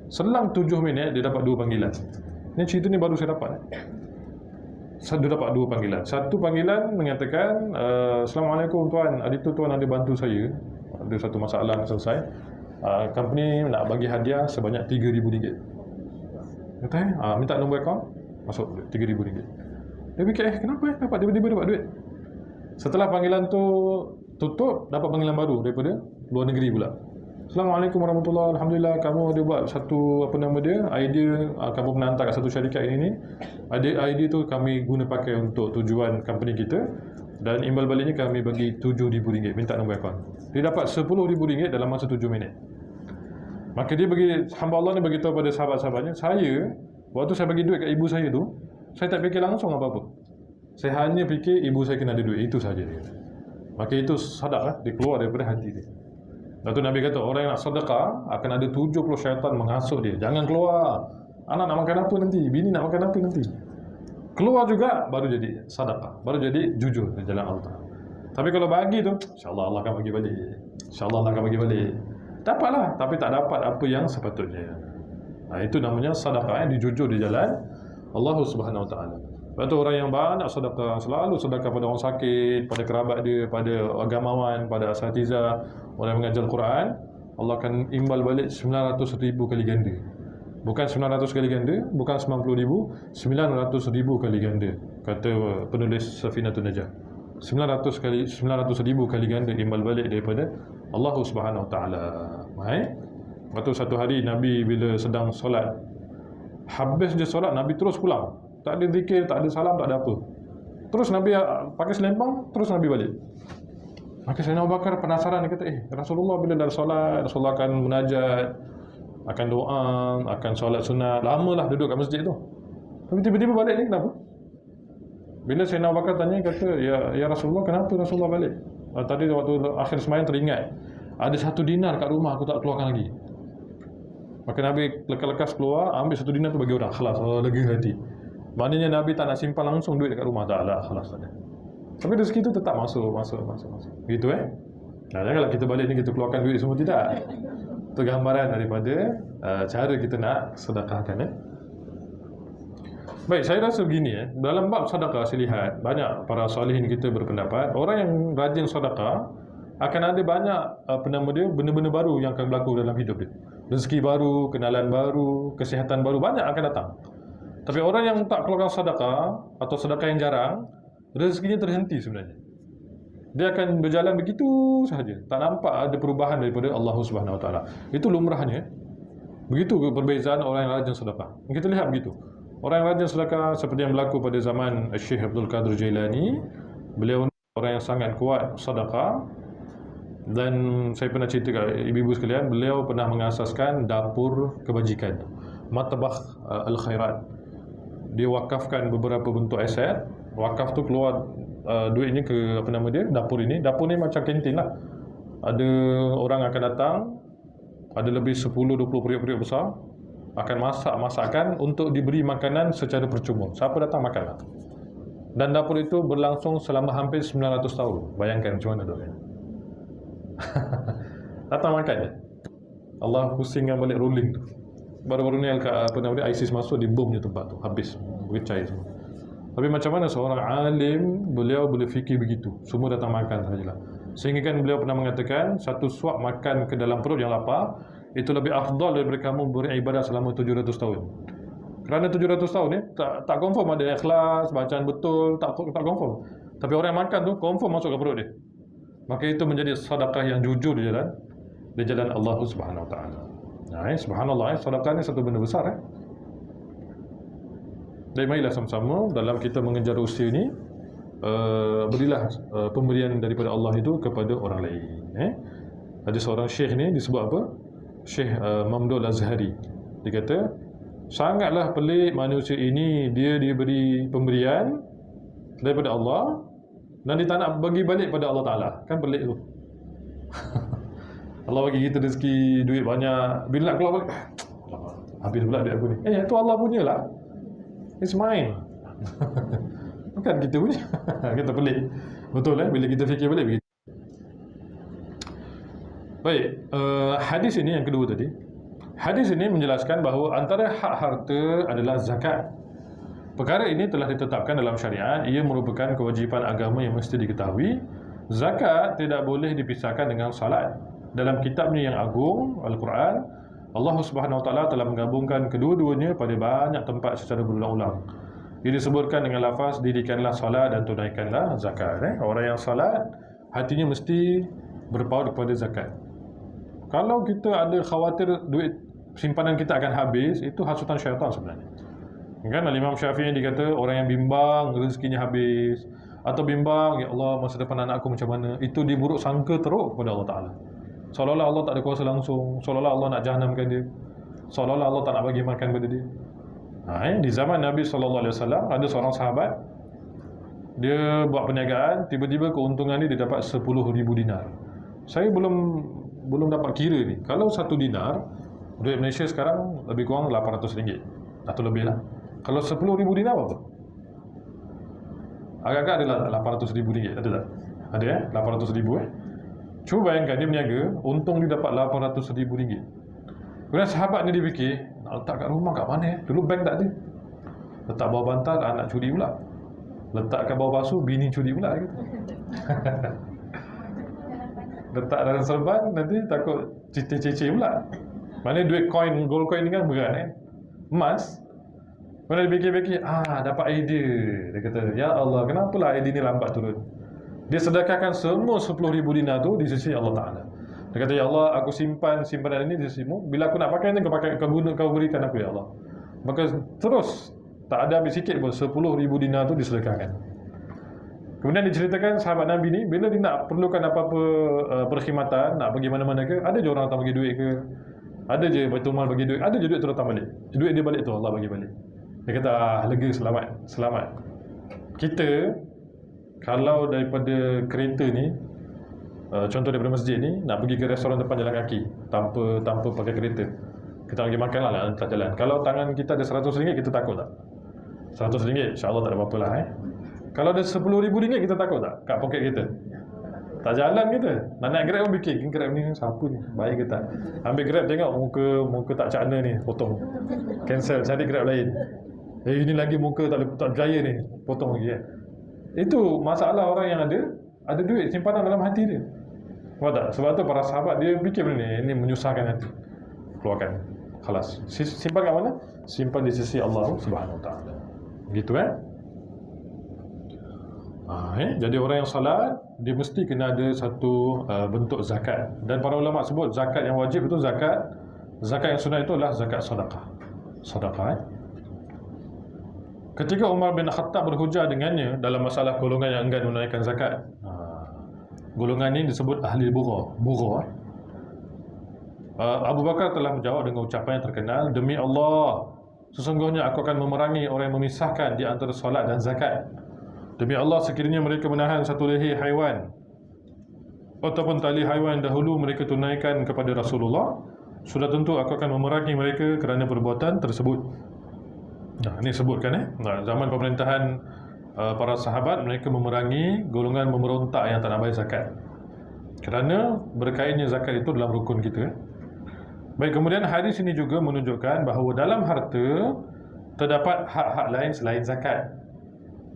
Selang 7 minit dia dapat 2 panggilan. Ni cerita ni baru saya dapat. Dia dapat 2 panggilan. Satu panggilan mengatakan, Assalamualaikum tuan, hari tu tuan ada bantu saya. Ada satu masalah yang selesai. Company nak bagi hadiah sebanyak RM3,000. Kata, minta nombor akaun, masuk RM3,000. Dia fikir, kenapa dapat tiba-tiba dapat duit? Setelah panggilan tu tutup, dapat panggilan baru daripada luar negeri pula. Assalamualaikum warahmatullahi. Alhamdulillah kamu ada buat satu idea, kamu pernah hantar kat satu syarikat ini. Idea tu kami guna pakai untuk tujuan company kita, dan imbal baliknya kami bagi RM7,000, minta nombor akaun. Dia dapat RM10,000 dalam masa 7 minit. Maka dia hamba Allah ni beritahu pada sahabat-sahabatnya, waktu saya bagi duit kat ibu saya tu, saya tak fikir langsung apa-apa. Saya hanya fikir ibu saya kena ada duit, itu sahaja dia. Maka itu sadaqah, dia keluar daripada hati dia. Lepas tu Nabi kata, orang yang nak sedekah akan ada 70 syaitan menghasut dia. Jangan keluar. Anak nak makan apa nanti? Bini nak makan apa nanti? Keluar juga, baru jadi sedekah. Baru jadi jujur di jalan Allah. Tapi kalau bagi tu, insyaAllah Allah akan bagi balik. InsyaAllah Allah akan bagi balik. Dapatlah, tapi tak dapat apa yang sepatutnya. Itu namanya sedekah, dijujur di jalan Allah Subhanahu Wa Taala. Lepas tu orang yang banyak sedekah, selalu sedekah pada orang sakit, pada kerabat dia, pada agamawan, pada asatizah, orang yang mengajar Al-Quran, Allah akan imbal balik 900,000 kali ganda. Bukan 900 kali ganda, bukan 90,000, 900,000 kali ganda. Kata penulis Safinatun Najah. 900,000 kali ganda imbal balik daripada Allah Subhanahu Wa Taala. Lepas tu satu hari Nabi bila sedang solat, habis dia solat, Nabi terus pulang. Tak ada zikir, tak ada salam, tak ada apa. Terus Nabi pakai selempang, terus Nabi balik. Maka Sayyidina Abu Bakar penasaran, dia kata, Rasulullah bila dah solat, Rasulullah akan munajat, akan doa, akan solat sunat. Lamalah duduk kat masjid tu. Tapi tiba-tiba balik ni kenapa? Bila Sayyidina Abu Bakar tanya, kata, ya Rasulullah, kenapa Rasulullah balik? Tadi waktu akhir sembahyang teringat, ada 1 dinar kat rumah, aku tak keluarkan lagi. Maka Nabi lekas-lekas keluar, ambil 1 dinar tu bagi orang. Khalas, lega hati. Maknanya Nabi tak nak simpan langsung duit dekat rumah. Tak lah, khalas tak ada. Tapi rezeki tu tetap masuk. Gitu janganlah kita balik ni kita keluarkan duit semua, tidak. Itu gambaran daripada cara kita nak sedekahkan. Baik, saya rasa begini dalam bab sedekah saya lihat banyak para salihin kita berpendapat orang yang rajin sedekah akan ada banyak benda-benda baru yang akan berlaku dalam hidup dia. Rezeki baru, kenalan baru, kesihatan baru, banyak akan datang. Tapi orang yang tak keluarkan sedekah atau sedekah yang jarang, rezekinya terhenti sebenarnya. Dia akan berjalan begitu sahaja. Tak nampak ada perubahan daripada Allah Subhanahu Wa Taala. Itu lumrahnya. Begitu perbezaan orang yang rajin sedekah. Kita lihat begitu. Orang yang rajin sedekah seperti yang berlaku pada zaman Syekh Abdul Qadir Jailani. Beliau orang yang sangat kuat sedekah. Dan saya pernah cerita kepada ibu-ibu sekalian, beliau pernah mengasaskan dapur kebajikan, Matbakh Al-Khairat. Dia wakafkan beberapa bentuk aset. Wakaf tu keluar duitnya ke dapur ini. Dapur ni macam kantin lah. Ada orang akan datang, ada lebih 10-20 periuk-periuk besar, akan masak masakan untuk diberi makanan secara percuma. Siapa datang makanlah. Dan dapur itu berlangsung selama hampir 900 tahun. Bayangkan macam mana tu. Datang makan je. Allah pusingkan balik rolling tu. Baru-baru ni ISIS masuk, dibomnya tempat tu, habis, berkecai semua. Tapi macam mana seorang alim, beliau boleh fikir begitu, semua datang makan sahajalah. Sehingga kan beliau pernah mengatakan, satu suap makan ke dalam perut yang lapar itu lebih afdal daripada kamu beribadah selama 700 tahun. Kerana 700 tahun ni tak confirm ada ikhlas, bacaan betul, tak confirm. Tapi orang yang makan tu confirm masuk ke perut dia. Maka itu menjadi sedekah yang jujur di jalan Allah Subhanahu Wa Taala. Subhanallah, sedekah ni satu benda besar. Dan marilah sama-sama dalam kita mengejar usia ni, berilah pemberian daripada Allah itu kepada orang lain. Ada seorang syekh ni disebut apa? Syekh Mamdul Azhari. Dia kata, sangatlah pelik manusia ini, dia diberi pemberian daripada Allah dan dia tak nak bagi balik pada Allah Ta'ala. Kan pelik tu. Allah bagi kita rezeki, duit banyak, bila nak keluar balik, habis pula duit aku ni. Itu Allah punya lah. It's mine. Bukan kita punya. Kita pelik. Betul bila kita fikir balik begitu. Baik, hadis ini yang kedua tadi. Hadis ini menjelaskan bahawa antara hak harta adalah zakat. Perkara ini telah ditetapkan dalam syariat. Ia merupakan kewajipan agama yang mesti diketahui. Zakat tidak boleh dipisahkan dengan salat. Dalam kitabnya yang agung, Al-Quran, Allah Subhanahu Wa Taala telah menggabungkan kedua-duanya pada banyak tempat secara berulang-ulang. Ia disebutkan dengan lafaz, dirikanlah salat dan tunaikanlah zakat. Orang yang salat, hatinya mesti berpaut kepada zakat. Kalau kita ada khawatir duit simpanan kita akan habis, itu hasutan syaitan sebenarnya. Kan Imam Syafi'i dikata orang yang bimbang rezekinya habis, atau bimbang, ya Allah masa depan anakku macam mana, itu diburuk sangka teruk kepada Allah Ta'ala. Seolah-olah Allah tak ada kuasa langsung, seolah-olah Allah nak jahanamkan dia, seolah-olah Allah tak nak bagi makan pada dia. Di zaman Nabi SAW ada seorang sahabat, dia buat perniagaan, tiba-tiba keuntungan dia dapat 10,000 dinar. Saya belum dapat kira ni. Kalau 1 dinar, duit Malaysia sekarang lebih kurang RM800 atau lebih lah. Kalau 10,000 dinar apa? Agak-agak adalah RM800,000, ada tak? Ada RM800,000 Cuba bayangkan dia berniaga, untung dia dapat RM800,000. Kemudian sahabat ni dia fikir, nak letak kat rumah kat mana? Dulu bank tak ada. Letak bawah bantal, anak curi pula. Letak kat bawah basuh, bini curi pula gitu. Letak dalam serban, nanti takut cicir-cicir pula. Maknanya duit coin, gold coin ni kan berat emas. Kemudian dia fikir-fikir, dapat idea. Dia kata, ya Allah, kenapalah idea ni lambat turun? Dia sedekahkan semua 10,000 dinar tu di sisi Allah Ta'ala. Dia kata, ya Allah, aku simpan simpanan ini di sisimu. Bila aku nak pakai ni, kau berikan aku, ya Allah. Maka terus, tak ada habis sikit pun, 10,000 dinar tu disedekahkan. Kemudian diceritakan sahabat Nabi ni, bila dia nak perlukan apa-apa perkhidmatan, nak pergi mana-mana ke, ada je orang datang bagi duit ke, ada je Baitul Mal bagi duit, ada je duit tu datang balik. Duit dia balik tu Allah bagi balik. Dia kata, lega, selamat. Kita, kalau daripada kereta ni, contoh daripada masjid ni, nak pergi ke restoran depan jalan kaki, tanpa pakai kereta, kita pergi makan lah atas jalan. Kalau tangan kita ada RM100, kita takut tak? RM100, insyaAllah tak ada apa-apa lah. Kalau ada RM10,000, kita takut tak? Kat poket kita. Tak jalan kita. Nak naik Grab pun fikir, Grab ni siapa ni? Baik ke tak? Ambil Grab tengok muka tak cakna ni, potong. Cancel, cari Grab lain. Ini lagi muka tak berjaya ni, potong lagi. Itu masalah orang yang ada duit simpanan dalam hati dia. Faham tak? Sebab tu para sahabat dia fikir benda ni, ini menyusahkan hati. Keluarkan. Khalas. Simpan kat mana? Simpan di sisi Allah Subhanahu Wa Taala. Begitu Jadi orang yang salat, dia mesti kena ada satu bentuk zakat. Dan para ulama sebut zakat yang wajib itu zakat yang sunnah itu adalah zakat sedekah. Ketika Umar bin Khattab berhujah dengannya dalam masalah golongan yang enggan menunaikan zakat, golongan ini disebut ahli bugha. Abu Bakar telah menjawab dengan ucapan yang terkenal, demi Allah, sesungguhnya aku akan memerangi orang yang memisahkan di antara solat dan zakat. Demi Allah, sekiranya mereka menahan satu leher haiwan ataupun tali haiwan dahulu mereka tunaikan kepada Rasulullah, sudah tentu aku akan memerangi mereka kerana perbuatan tersebut. Ini sebutkan zaman pemerintahan para sahabat, mereka memerangi golongan memberontak yang tak nak bayar zakat, kerana berkaitnya zakat itu dalam rukun kita. Baik, kemudian hadis ini juga menunjukkan bahawa dalam harta terdapat hak-hak lain selain zakat.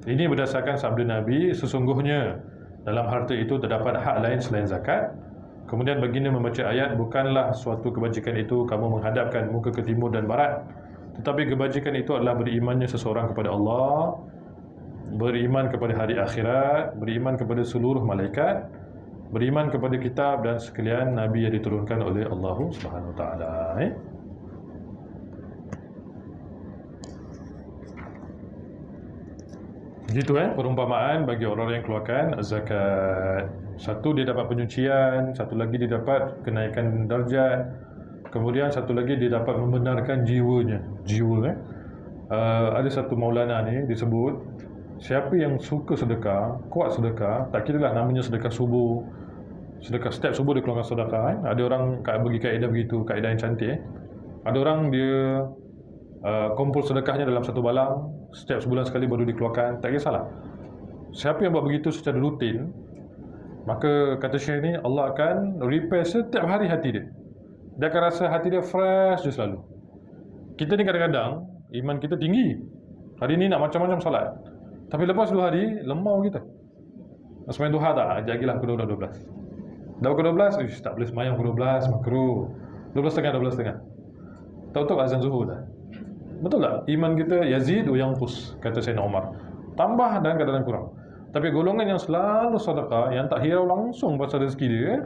Ini berdasarkan sabda Nabi, sesungguhnya dalam harta itu terdapat hak lain selain zakat. Kemudian baginda membaca ayat, bukanlah suatu kebajikan itu kamu menghadapkan muka ke timur dan barat, tetapi kebajikan itu adalah berimannya seseorang kepada Allah, beriman kepada hari akhirat, beriman kepada seluruh malaikat, beriman kepada kitab dan sekalian Nabi yang diturunkan oleh Allah Subhanahu Wa Taala. Gitu perumpamaan bagi orang yang keluarkan zakat. Satu, dia dapat penyucian, satu lagi dia dapat kenaikan darjat, kemudian satu lagi dia dapat membenarkan jiwanya. Ada satu maulana ni disebut, siapa yang suka sedekah, kuat sedekah, tak kira lah namanya sedekah subuh, sedekah setiap subuh dia keluarkan sedekah. Ada orang bagi kaedah begitu, kaedah yang cantik. Ada orang dia kumpul sedekahnya dalam satu balang, setiap sebulan sekali baru dikeluarkan, tak kisahlah. Siapa yang buat begitu secara rutin, maka kata Syekh ni, Allah akan repair setiap hari hati dia. Dia akan rasa hati dia fresh je selalu. Kita ni kadang-kadang iman kita tinggi. Hari ni nak macam-macam solat. Tapi lepas 2 hari, lemau kita. Nak sembahyang duha tak? Ajak lagi lah pukul 12. Dah pukul 12, tak boleh sembahyang pukul 12, makruh. 12.30. Tahu-tahu azan zuhur dah. Betul tak? Iman kita yazid wa yanqus, kata Sayyidina Umar. Tambah dan kadang-kadang kurang. Tapi golongan yang selalu sedekah, yang tak hirau langsung pasal rezeki dia,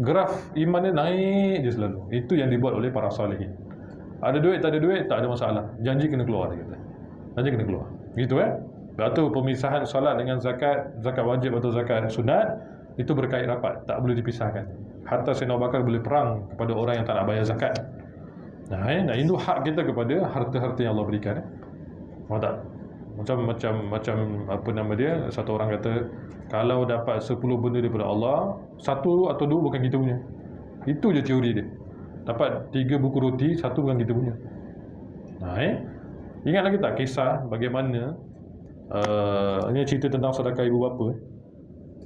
graf iman dia naik je selalu. Itu yang dibuat oleh para salihin. Ada duit, tak ada masalah. Janji kena keluar, dia kata. Janji kena keluar. Gitu Lepas tu pemisahan solat dengan zakat, zakat wajib atau zakat sunat, itu berkait rapat, tak boleh dipisahkan. Hatta Sayyidina Abu Bakar boleh perang kepada orang yang tak nak bayar zakat. Nah, itu hak kita kepada harta-harta yang Allah berikan. Faham tak? Macam apa nama dia, satu orang kata, kalau dapat 10 benda daripada Allah, 1 atau 2 bukan kita punya. Itu je teori dia. Dapat 3 buku roti, 1 bukan kita punya. Nah, ingat lagi tak kisah bagaimana ini cerita tentang sedekah ibu bapa.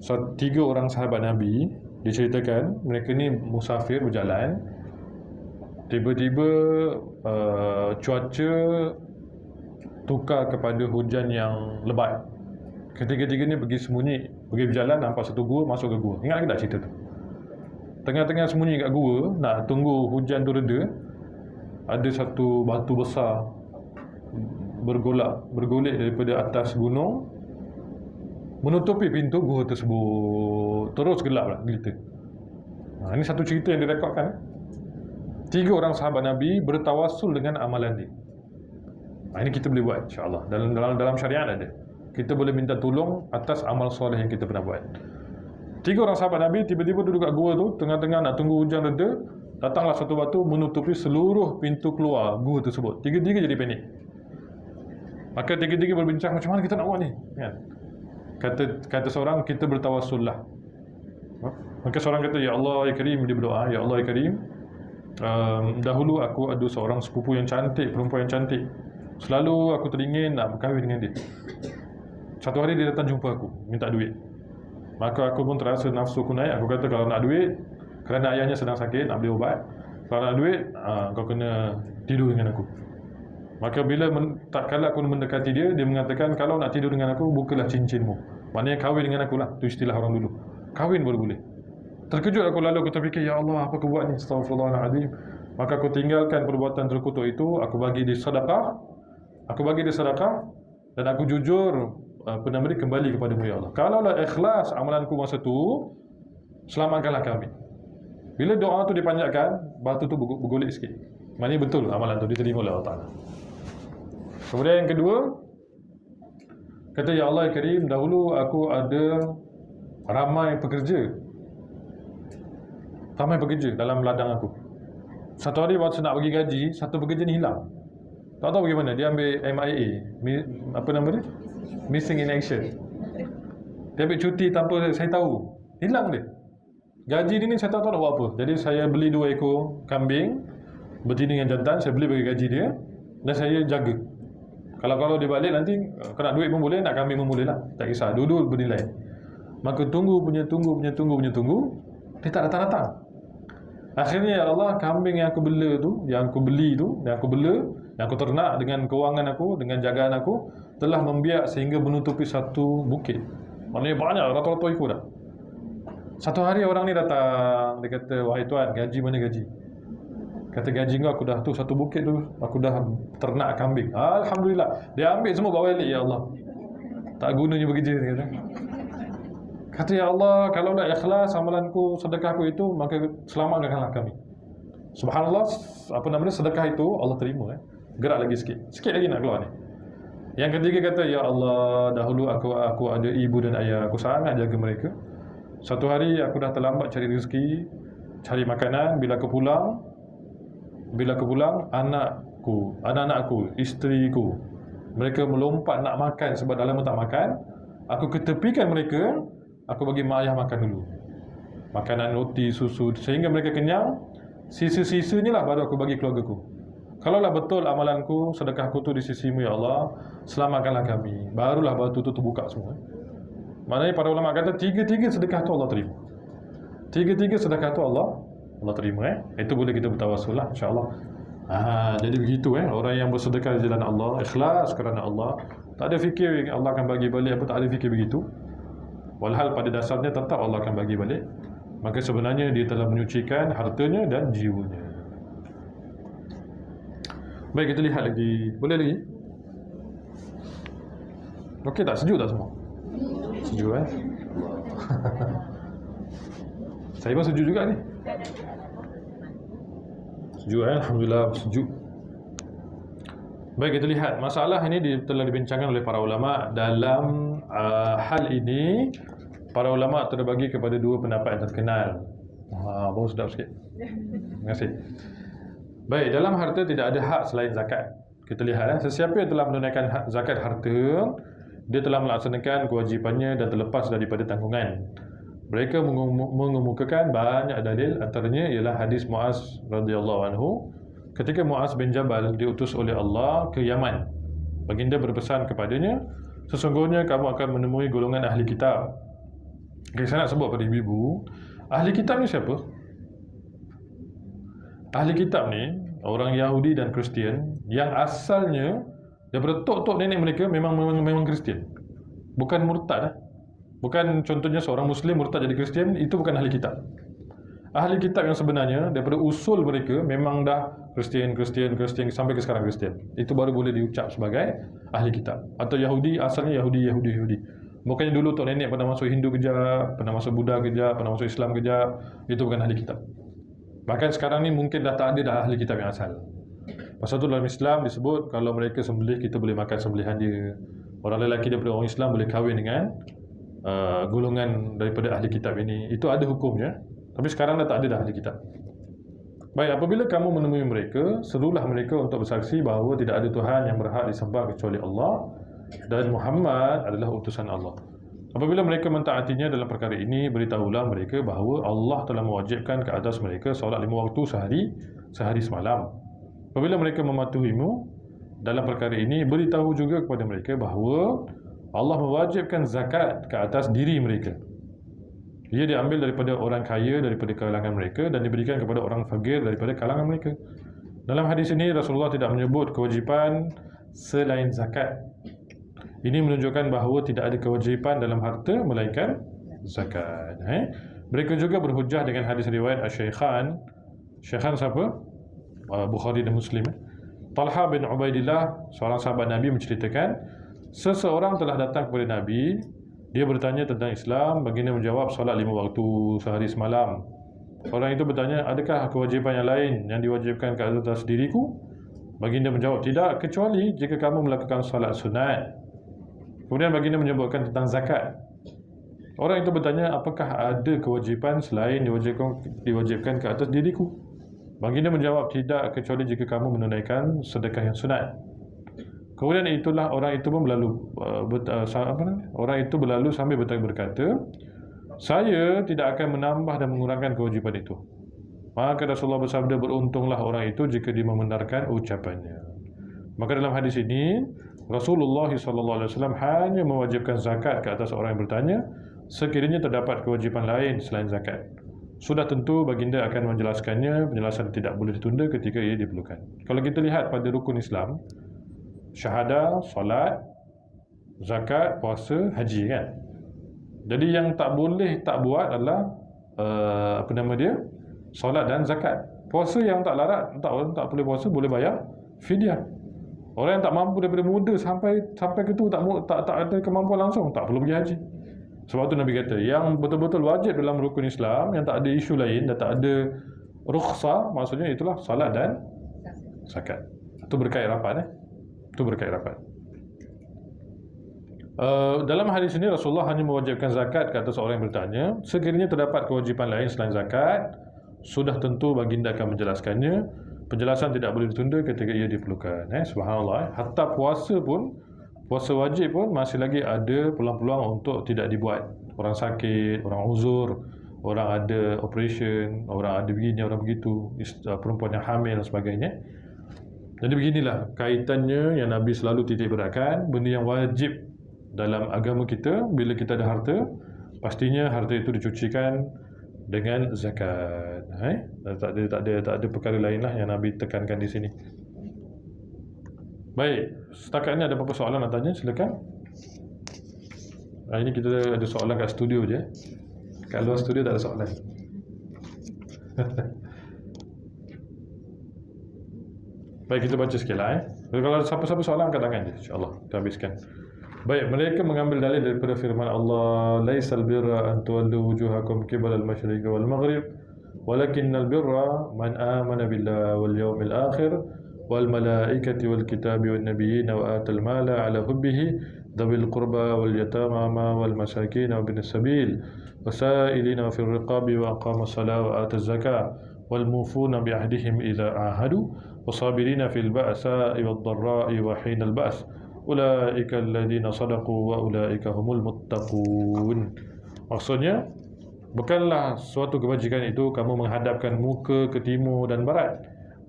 3 orang sahabat Nabi diceritakan, mereka ni musafir berjalan. Tiba-tiba cuaca tukar kepada hujan yang lebat. Ketiga-tiga ni pergi sembunyi, pergi berjalan, nampak satu gua, masuk ke gua. Ingat lagi tak cerita tu? Tengah-tengah sembunyi kat gua, nak tunggu hujan tu reda, ada satu batu besar bergolek daripada atas gunung, menutupi pintu gua tersebut. Terus gelap lah, gelita. Ini satu cerita yang direkodkan. 3 orang sahabat Nabi bertawassul dengan amalan dia. Ini kita boleh buat, insyaAllah. Dalam syariat ada. Kita boleh minta tolong atas amal soleh yang kita pernah buat. 3 orang sahabat Nabi tiba-tiba duduk kat gua tu, tengah-tengah nak tunggu hujan reda, datanglah satu batu menutupi seluruh pintu keluar gua tersebut. Tiga-tiga jadi panik. Maka tiga-tiga berbincang, macam mana kita nak buat ni? Kan? Kata seorang, kita bertawassul lah. Maka seorang kata, Ya Allah ya Karim, dia berdoa, Ya Allah ya Karim, dahulu aku ada seorang sepupu yang cantik, perempuan yang cantik. Selalu aku teringin nak berkahwin dengan dia. Satu hari dia datang jumpa aku, minta duit. Maka aku pun terasa nafsu aku naik. Aku kata, kalau nak duit, kerana ayahnya sedang sakit, nak beli obat, kalau nak duit, kau kena tidur dengan aku. Maka tak kala aku mendekati dia, dia mengatakan, kalau nak tidur dengan aku, bukalah cincinmu. Maknanya kahwin dengan aku lah. Itu istilah orang dulu. Kahwin baru boleh. Terkejut aku, lalu aku terfikir, Ya Allah, apa aku buat ni? Astaghfirullahaladzim. Maka aku tinggalkan perbuatan terkutuk itu. Aku bagi dia sedekah. Dan aku jujur kembali kepadamu, Ya Allah. Kalaulah ikhlas amalanku masa tu, selamatkanlah kami. Bila doa tu dipanjatkan, batu tu bergolek sikit. Maknanya betul amalan tu diterima oleh Allah Ta'ala. Kemudian yang kedua, kata, Ya Allah ya Karim, dahulu aku ada ramai pekerja dalam ladang aku. Satu hari waktu nak bagi gaji, satu pekerja ni hilang. Tak tahu bagaimana, dia ambil MIA, apa nama dia? Missing in Action. Dia ambil cuti tanpa saya tahu. Hilang dia. Gaji dia ni saya tak tahu nak buat apa. Jadi saya beli 2 ekor kambing, betina dengan jantan, saya beli bagi gaji dia, dan saya jaga. Kalau dia balik nanti, kena duit pun boleh, nak kambing pun boleh lah. Tak kisah, dua-dua bernilai. Maka tunggu, dia tak datang-datang. Akhirnya, Ya Allah, kambing yang aku bela tu, yang aku ternak dengan kewangan aku, dengan jagaan aku, telah membiak sehingga menutupi satu bukit. Maknanya banyak, rata-rata ikut dah. Satu hari orang ni datang, dia kata, wahai tuan, gaji mana gaji? Kata, gaji kau aku dah tu, satu bukit tu, aku dah ternak kambing. Alhamdulillah. Dia ambil semua bawa balik, Ya Allah. Tak gunanya bekerja, dia kata. Kata, Ya Allah, kalaulah ikhlas amalanku, sedekahku itu, maka selamatkanlah kami. Subhanallah, sedekah itu Allah terima. Gerak lagi sikit lagi nak keluar ni. Yang ketiga kata, Ya Allah, dahulu aku ada ibu dan ayah, aku sangat jaga mereka. Satu hari aku dah terlambat cari rezeki, cari makanan. Bila aku pulang, anak-anakku, isteriku, mereka melompat nak makan sebab dah lama tak makan. Aku ketepikan mereka, aku bagi mak ayah makan dulu. Makanan, roti, susu, sehingga mereka kenyang. Sisa-sisanya lah baru aku bagi keluargaku. Kalaulah betul amalanku, sedekahku tu di sisimu ya Allah, selamatkanlah kami. Barulah batu tu terbuka semua. Maknanya para ulama kata tiga-tiga sedekah tu Allah terima. Tiga-tiga sedekah tu Allah terima. Itu boleh kita bertawassul lah, insya-Allah. Jadi begitu orang yang bersedekah di jalan Allah, ikhlas kerana Allah, tak ada fikir Allah akan bagi balik apa, tak ada fikir begitu. Walhal pada dasarnya tetap Allah akan bagi balik. Maka sebenarnya dia telah menyucikan hartanya dan jiwanya. Baik, kita lihat lagi. Boleh lagi? Okey tak? Sejuk tak semua? Sejuk Saya pun sejuk juga ni. Sejuk Alhamdulillah sejuk. Baik, kita lihat masalah ini telah dibincangkan oleh para ulama. Dalam hal ini para ulama terbagi kepada dua pendapat yang terkenal. Bau sedap sikit. Terima kasih. Baik, dalam harta tidak ada hak selain zakat. Kita lihat sesiapa yang telah menunaikan zakat harta, dia telah melaksanakan kewajipannya dan terlepas daripada tanggungan. Mereka mengemukakan banyak dalil, antaranya ialah hadis Muaz radhiyallahu anhu. Ketika Muaz bin Jabal diutus oleh Allah ke Yaman, baginda berpesan kepadanya, sesungguhnya kamu akan menemui golongan ahli kitab. Saya nak sebut pada ibu-ibu, ahli kitab ni siapa? Ahli kitab ni orang Yahudi dan Kristian yang asalnya daripada tok-tok nenek mereka memang Kristian. Bukan murtad. Bukan contohnya seorang Muslim murtad jadi Kristian, itu bukan ahli kitab. Ahli kitab yang sebenarnya daripada usul mereka memang dah Kristian sampai ke sekarang Kristian. Itu baru boleh diucap sebagai ahli kitab. Atau Yahudi, asalnya Yahudi. Bukannya dulu tok nenek pernah masuk Hindu kejap, pernah masuk Buddha kejap, pernah masuk Islam kejap. Itu bukan ahli kitab. Bahkan sekarang ni mungkin dah tak ada dah ahli kitab yang asal. Pasal tu dalam Islam disebut kalau mereka sembelih, kita boleh makan sembelihan dia. Orang lelaki daripada orang Islam boleh kahwin dengan golongan daripada ahli kitab ini. Itu ada hukumnya. Tapi sekarang dah tak ada dah ahli kitab. Baik, apabila kamu menemui mereka, serulah mereka untuk bersaksi bahawa tidak ada Tuhan yang berhak disembah kecuali Allah dan Muhammad adalah utusan Allah. Apabila mereka mentaatinya dalam perkara ini, beritahulah mereka bahawa Allah telah mewajibkan ke atas mereka solat 5 waktu sehari semalam. Apabila mereka mematuhimu dalam perkara ini, beritahu juga kepada mereka bahawa Allah mewajibkan zakat ke atas diri mereka. Ia diambil daripada orang kaya daripada kalangan mereka dan diberikan kepada orang fakir daripada kalangan mereka. Dalam hadis ini Rasulullah tidak menyebut kewajipan selain zakat. Ini menunjukkan bahawa tidak ada kewajipan dalam harta melainkan zakat. Mereka juga berhujah dengan hadis riwayat Asy-Syaikhan. Syaikhan siapa? Bukhari dan Muslim. Talha bin Ubaidillah, seorang sahabat Nabi, menceritakan seseorang telah datang kepada Nabi. Dia bertanya tentang Islam. Baginda menjawab, solat 5 waktu sehari semalam. Orang itu bertanya, adakah kewajipan yang lain yang diwajibkan ke atas diriku? Baginda menjawab, tidak, kecuali jika kamu melakukan solat sunat. Kemudian baginda menyebutkan tentang zakat. Orang itu bertanya, apakah ada kewajipan selain diwajibkan ke atas diriku? Baginda menjawab, tidak, kecuali jika kamu menunaikan sedekah yang sunat. Kemudian itulah orang itu pun berlalu sambil berkata, saya tidak akan menambah dan mengurangkan kewajipan itu. Maka Rasulullah bersabda, beruntunglah orang itu jika dia membenarkan ucapannya. Maka dalam hadis ini Rasulullah SAW hanya mewajibkan zakat ke atas orang yang bertanya sekiranya terdapat kewajipan lain selain zakat. Sudah tentu baginda akan menjelaskannya. Penjelasan tidak boleh ditunda ketika ia diperlukan. Kalau kita lihat pada rukun Islam, syahadah, solat, zakat, puasa, haji kan. Jadi yang tak boleh tak buat adalah solat dan zakat. Puasa yang tak larat, tak boleh puasa, boleh bayar fidyah. Orang yang tak mampu daripada muda sampai ke tu tak ada kemampuan langsung, tak perlu pergi haji. Sebab tu Nabi kata, yang betul-betul wajib dalam rukun Islam, yang tak ada isu lain dan tak ada rukhsah, maksudnya itulah solat dan zakat. Itu berkait rapat Itu berkait rapat. Dalam hadis ini Rasulullah hanya mewajibkan zakat ke atas orang yang bertanya. Sekiranya terdapat kewajipan lain selain zakat, sudah tentu baginda akan menjelaskannya. Penjelasan tidak boleh ditunda ketika ia diperlukan. Subhanallah. Hatta puasa wajib pun masih lagi ada peluang-peluang untuk tidak dibuat. Orang sakit, orang uzur, orang ada operation, orang ada begini, orang begitu, perempuan yang hamil dan sebagainya. Jadi beginilah kaitannya yang Nabi selalu titik beratkan, benda yang wajib dalam agama kita. Bila kita ada harta, pastinya harta itu dicucikan dengan zakat. Tak ada perkara lain lah yang Nabi tekankan di sini. Baik, setakat ini ada apa-apa soalan nak tanya? Silakan. Hari ini kita ada soalan kat studio je. Kat luar studio tak ada soalan. Baik, kita baca sikit lah. Kalau ada siapa-siapa soalan, angkat tangan je. InsyaAllah, kita habiskan. Baik, mereka mengambil dalil daripada firman Allah, Laisal birra an tuwallu wujuhakum qibala al-masyriqi wal maghrib, walakinnal birra man amana billahi wal yawmil akhir wal malaikati wal kitabi wan nabiyyin wa atal mala ala hubbihi dhawil qurba wal yatama wal masakin wa bin sabil wasailina fil riqabi wa aqama as-salata wa ata az-zakah wal mufuna bi ahdihim idza ahadu wasabirina fil ba'sa'i wad dharra'i wa hinal ba's ulaika alladhina sadaqu wa ulaika humul muttaqun. Maksudnya, bukanlah suatu kebajikan itu kamu menghadapkan muka ke timur dan barat,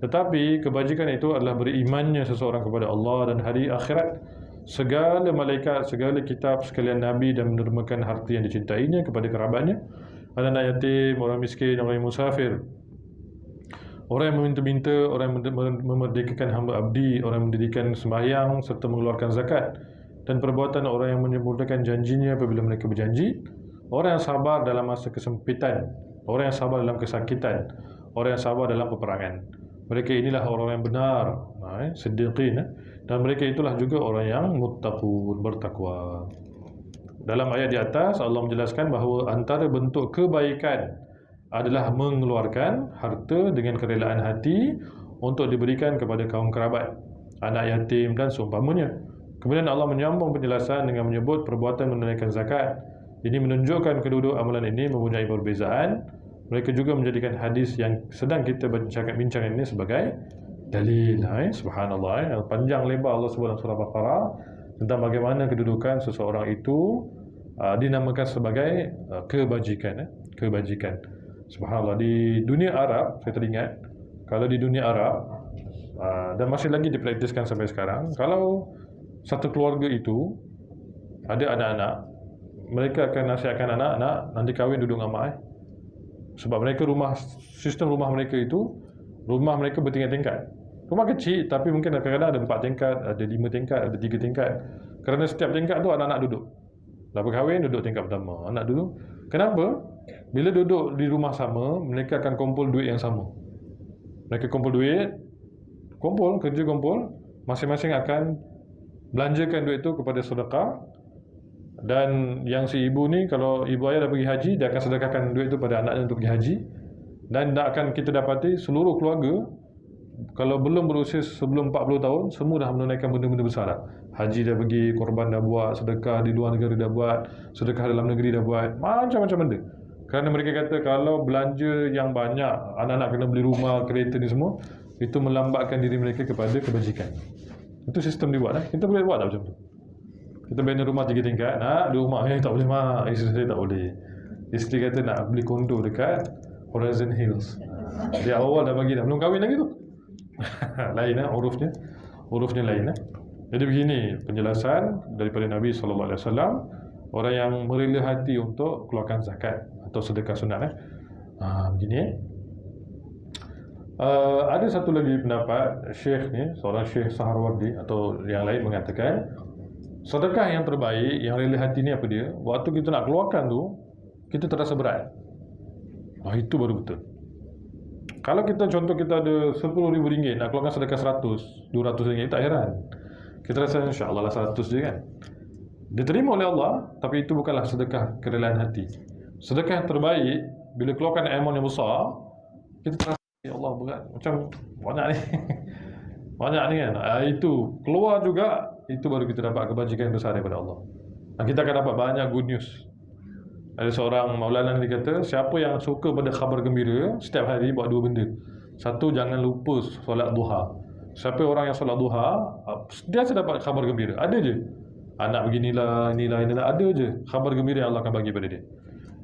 tetapi kebajikan itu adalah berimannya seseorang kepada Allah dan hari akhirat, segala malaikat, segala kitab, sekalian nabi, dan menermakan harta yang dicintainya kepada kerabatnya, anak-anak yatim, orang miskin, orang yang musafir, orang yang meminta-minta, orang yang memerdekakan hamba abdi, orang yang mendirikan sembahyang serta mengeluarkan zakat, dan perbuatan orang yang menyempurnakan janjinya apabila mereka berjanji, orang yang sabar dalam masa kesempitan, orang yang sabar dalam kesakitan, orang yang sabar dalam peperangan. Mereka inilah orang yang benar, siddiqin, dan mereka itulah juga orang yang muttaqun, bertakwa. Dalam ayat di atas Allah menjelaskan bahawa antara bentuk kebaikan adalah mengeluarkan harta dengan kerelaan hati untuk diberikan kepada kaum kerabat, anak yatim dan seumpamanya. Kemudian Allah menyambung penjelasan dengan menyebut perbuatan menunaikan zakat. Ini menunjukkan kedua-dua amalan ini mempunyai perbezaan. Mereka juga menjadikan hadis yang sedang kita bincangkan ini sebagai dalil. Subhanallah, panjang lebar Allah sebut dalam surah Baqarah tentang bagaimana kedudukan seseorang itu dinamakan sebagai kebajikan. Kebajikan. Subhanallah, di dunia Arab, saya teringat, kalau di dunia Arab, dan masih lagi dipraktiskan sampai sekarang, kalau satu keluarga itu ada anak-anak, mereka akan nasihatkan anak-anak nanti kahwin duduk dengan mak. Sebab mereka sistem rumah mereka itu, rumah mereka bertingkat-tingkat. Rumah kecil, tapi mungkin kadang-kadang ada 4 tingkat, ada 5 tingkat, ada 3 tingkat. Kerana setiap tingkat tu anak-anak duduk. Dah berkahwin, duduk tingkat pertama. Anak dulu. Kenapa? Bila duduk di rumah sama, mereka akan kumpul duit yang sama. Mereka kumpul duit, kerja kumpul, masing-masing akan belanjakan duit itu kepada sedekah. Dan yang si ibu ni, kalau ibu ayah dah pergi haji, dia akan sedekahkan duit itu pada anaknya untuk pergi haji. Dan akan kita dapati seluruh keluarga, kalau belum berusia sebelum 40 tahun, semua dah menunaikan benda-benda besar dah. Haji dah pergi, korban dah buat, sedekah di luar negeri dah buat, sedekah dalam negeri dah buat, macam-macam benda. Kerana mereka kata kalau belanja yang banyak, anak-anak kena beli rumah, kereta ni semua, itu melambatkan diri mereka kepada kebajikan. Itu sistem dibuat. Kita boleh buat tak macam tu? Kita bina rumah 3 tingkat, nak di rumah, tak boleh mak, isteri saya tak boleh. Isteri kata nak beli kondo dekat Horizon Hills. Dia awal dah bagi dah, belum kahwin lagi tu. Lain hurufnya lain. Jadi begini penjelasan daripada Nabi SAW, orang yang merela hati untuk keluarkan zakat atau sedekah sunat. Begini. Ada satu lagi pendapat Syekh ni, seorang Syekh Saharwardi atau yang lain mengatakan, sedekah yang terbaik, yang rela hati ni apa dia? Waktu kita nak keluarkan tu, kita terasa berat. Itu baru betul. Kalau kita contoh kita ada RM10,000 nak keluarkan sedekah 100, RM200, tak heran. Kita rasa insya-Allah lah 100 je kan. Diterima oleh Allah, tapi itu bukanlah sedekah kerelaan hati. Sedekah yang terbaik bila keluarkan amount yang besar, kita terasa ya Allah berat, macam banyak ni. Banyak ni kan. Itu keluar juga, itu baru kita dapat kebajikan besar daripada Allah. Dan kita akan dapat banyak good news. Ada seorang maulana ni kata, siapa yang suka pada khabar gembira, setiap hari buat 2 benda. Satu, jangan lupa solat duha. Siapa orang yang solat duha, dia akan dapat khabar gembira. Ada je. Anak beginilah, inilah, ada je khabar gembira yang Allah akan bagi pada dia.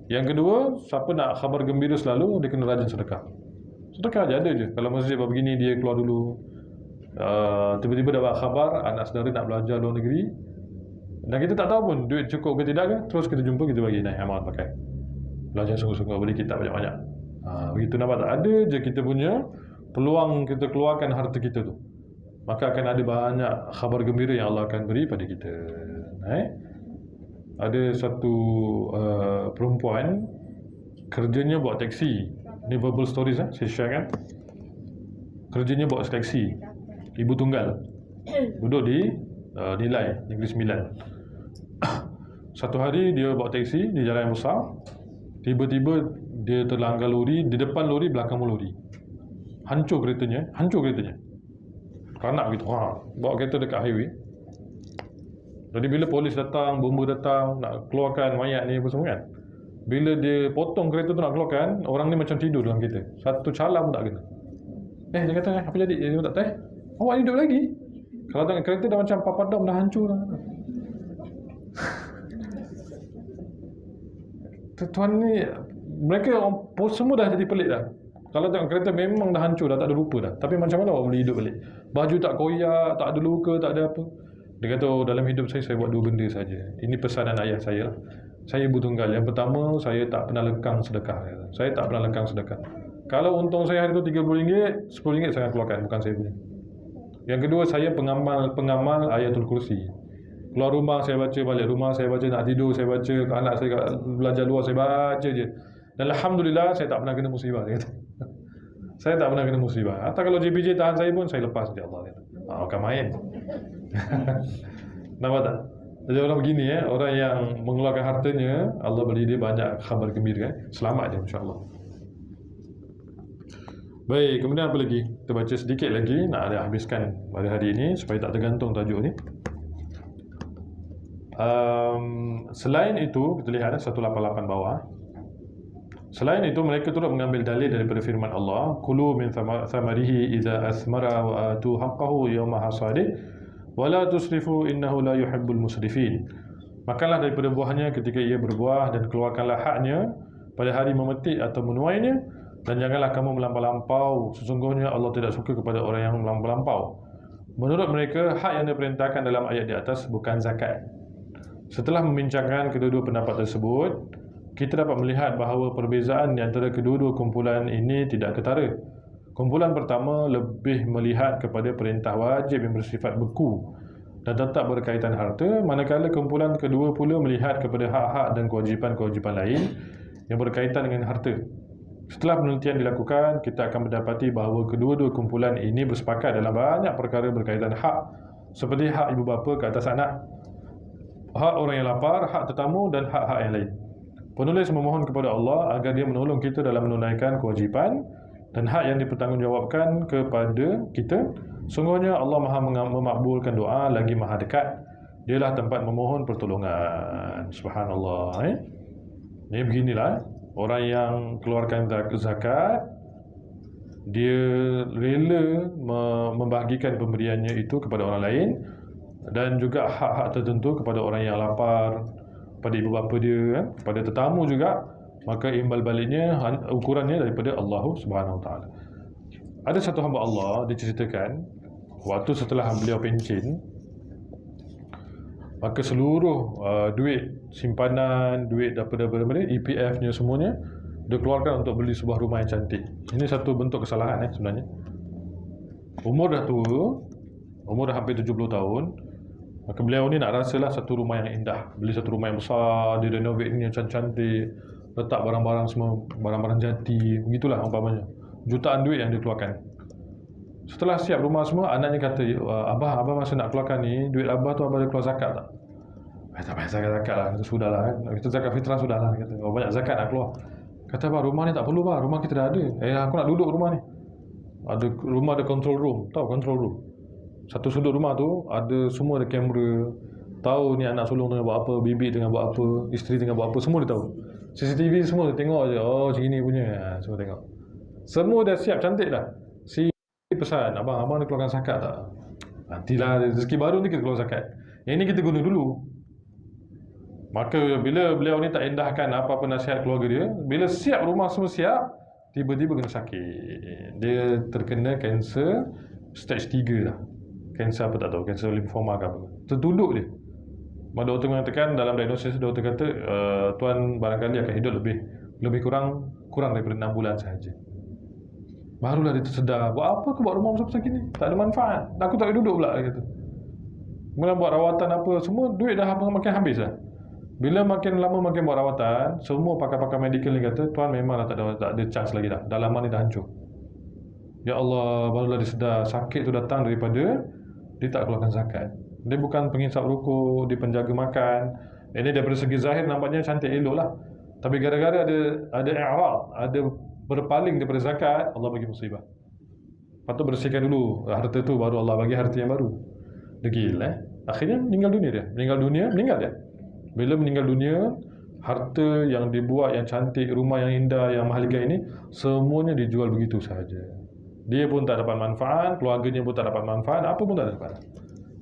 Yang kedua, siapa nak khabar gembira selalu, dia kena rajin sedekah. Sedekah je, ada je. Kalau masjid buat begini, dia keluar dulu. Tiba-tiba dapat khabar anak saudara nak belajar luar negeri, dan kita tak tahu pun duit cukup ke tidak ke, terus kita jumpa, kita bagi naik amal pakai. Belajar sungguh-sungguh, beli kitab banyak-banyak. Begitu nampak tak? Ada je kita punya peluang kita keluarkan harta kita tu, maka akan ada banyak khabar gembira yang Allah akan beri pada kita. Ada satu perempuan kerjanya buat taksi. Ni verbal stories saya share kan. Kerjanya buat taksi, ibu tunggal, duduk di Nilai Negeri Sembilan. Satu hari dia bawa taksi di jalan yang besar, tiba-tiba dia terlanggar lori, di depan lori, belakang lori. Hancur keretanya. Keranak begitu. Bawa kereta dekat highway. Jadi bila polis datang, bomba datang, nak keluarkan mayat ni apa semua kan, bila dia potong kereta tu nak keluarkan, orang ni macam tidur dalam kereta. Satu cala pun tak kena. Dia kata, apa jadi? Dia tak tahu. Awak hidup lagi? Kalau tengok kereta dah macam papadam, dah hancur dah. Tuan ni, mereka semua dah jadi pelik dah. Kalau tengok kereta memang dah hancur dah, tak ada rupa dah. Tapi macam mana awak boleh hidup balik? Baju tak koyak, tak ada luka, tak ada apa. Dia kata, dalam hidup saya buat dua benda saja. Ini pesanan ayah saya lah. Saya ibu tunggal. Yang pertama, saya tak pernah lekang sedekah. Saya tak pernah lekang sedekah. Kalau untung saya hari tu RM30, RM10 saya keluarkan, bukan saya punya. Yang kedua, saya pengamal Ayatul Kursi. Keluar rumah saya baca, balik rumah saya baca, nak tidur saya baca, anak saya belajar luar saya baca je. Dan Alhamdulillah saya tak pernah kena musibah, dia kata. Saya tak pernah kena musibah. Atau kalau JPJ tahan saya pun, saya lepas je Allah. Bukan main. Nampak tak? Jadi orang begini orang yang mengeluarkan hartanya, Allah beri dia banyak khabar gembira. Selamat je insya-Allah. Baik, kemudian apa lagi? Kita baca sedikit lagi, nak ada habiskan pada hari ini supaya tak tergantung tajuk ni. Selain itu, kita lihat 188 bawah. Selain itu, mereka turut mengambil dalil daripada firman Allah, "Kulu min thamarihi idza athmara wa atu haqqahu yawma hasadih wa la tusrifu innahu la yuhibbul musrifin." Makanlah daripada buahnya ketika ia berbuah dan keluarkanlah haknya pada hari memetik atau menuainya, dan janganlah kamu melampau-lampau, sesungguhnya Allah tidak suka kepada orang yang melampau-lampau. Menurut mereka, hak yang diperintahkan dalam ayat di atas bukan zakat. Setelah membincangkan kedua-dua pendapat tersebut, kita dapat melihat bahawa perbezaan di antara kedua-dua kumpulan ini tidak ketara. Kumpulan pertama lebih melihat kepada perintah wajib yang bersifat beku dan tetap berkaitan harta, manakala kumpulan kedua pula melihat kepada hak-hak dan kewajipan-kewajipan lain yang berkaitan dengan harta. Setelah penelitian dilakukan, kita akan mendapati bahawa kedua-dua kumpulan ini bersepakat dalam banyak perkara berkaitan hak, seperti hak ibu bapa ke atas anak, hak orang yang lapar, hak tetamu dan hak-hak yang lain. Penulis memohon kepada Allah agar dia menolong kita dalam menunaikan kewajipan dan hak yang dipertanggungjawabkan kepada kita. Sungguhnya Allah Maha memakbulkan doa, lagi Maha dekat. Dialah tempat memohon pertolongan. Subhanallah. Ini beginilah orang yang keluarkan zakat, dia rela membahagikan pemberiannya itu kepada orang lain, dan juga hak-hak tertentu kepada orang yang lapar, pada ibu bapa dia, pada tetamu juga, maka imbal baliknya ukurannya daripada Allah Subhanahu Wa Taala. Ada satu hamba Allah diceritakan, waktu setelah beliau pencen, maka seluruh duit simpanan, duit daripada EPF-nya semuanya dia keluarkan untuk beli sebuah rumah yang cantik. Ini satu bentuk kesalahan sebenarnya. Umur dah tua, umur dah hampir 70 tahun. Maka beliau ni nak rasalah satu rumah yang indah. Beli satu rumah yang besar, dia renovate ni yang cantik, letak barang-barang semua, barang-barang jati, begitulah umpamanya. Jutaan duit yang dia keluarkan. Setelah siap rumah semua, anaknya kata, abah masa nak keluarkan ni, duit abah tu abah ada keluar zakat tak? Tak payah zakat lah. Kata, sudahlah kan. Kita zakat fitrah sudahlah. Kata, banyak zakat nak keluar. Kata, abah rumah ni tak perlu bah, rumah kita dah ada. Aku nak duduk rumah ni. Rumah ada control room. Tahu control room? Satu sudut rumah tu semua ada kamera, tahu ni anak sulung tengah buat apa, bibi tengah buat apa, isteri tengah buat apa, semua dia tahu. CCTV semua dia tengok je. Oh macam ni punya, semua tengok. Semua dah siap, cantik dah. Si pesan, abang nak keluarkan zakat tak? Nantilah rezeki baru ni kita keluar zakat. Yang ni kita guna dulu. Maka bila beliau ni tak endahkan apa-apa nasihat keluarga dia, bila siap rumah semua siap, tiba-tiba kena sakit. Dia terkena kanser stage 3 dah. Kanser apa tak tahu, kanser limfoma ke apa. Tertunduk dia. Doktor mengatakan dalam diagnosis, doktor kata tuan barangkali akan hidup lebih kurang daripada 6 bulan sahaja. Barulah dia tersedar, buat apa aku buat rumah besar-besar gini? Tak ada manfaat. Aku tak boleh duduk pula, dia kata. Kemudian buat rawatan apa, semua duit dah makin habis lah. Bila makin lama makin buat rawatan, semua pakar-pakar medical ni kata, tuan memanglah tak ada chance lagi dah. Dalaman ni dah hancur. Ya Allah, barulah dia sedar sakit tu datang daripada dia tak keluarkan zakat. Dia bukan pengisap rokok, dia penjaga makan. Ini daripada segi zahir nampaknya cantik elok lah. Tapi gara-gara ada i'rad, ada berpaling daripada zakat, Allah bagi musibah. Patut bersihkan dulu harta tu, baru Allah bagi harta yang baru. Degil Akhirnya meninggal dunia dia. Meninggal dia. Bila meninggal dunia, harta yang dibuat, yang cantik, rumah yang indah, yang mahligai ini, semuanya dijual begitu sahaja. Dia pun tak dapat manfaat, keluarganya pun tak dapat manfaat, apa pun tak dapat.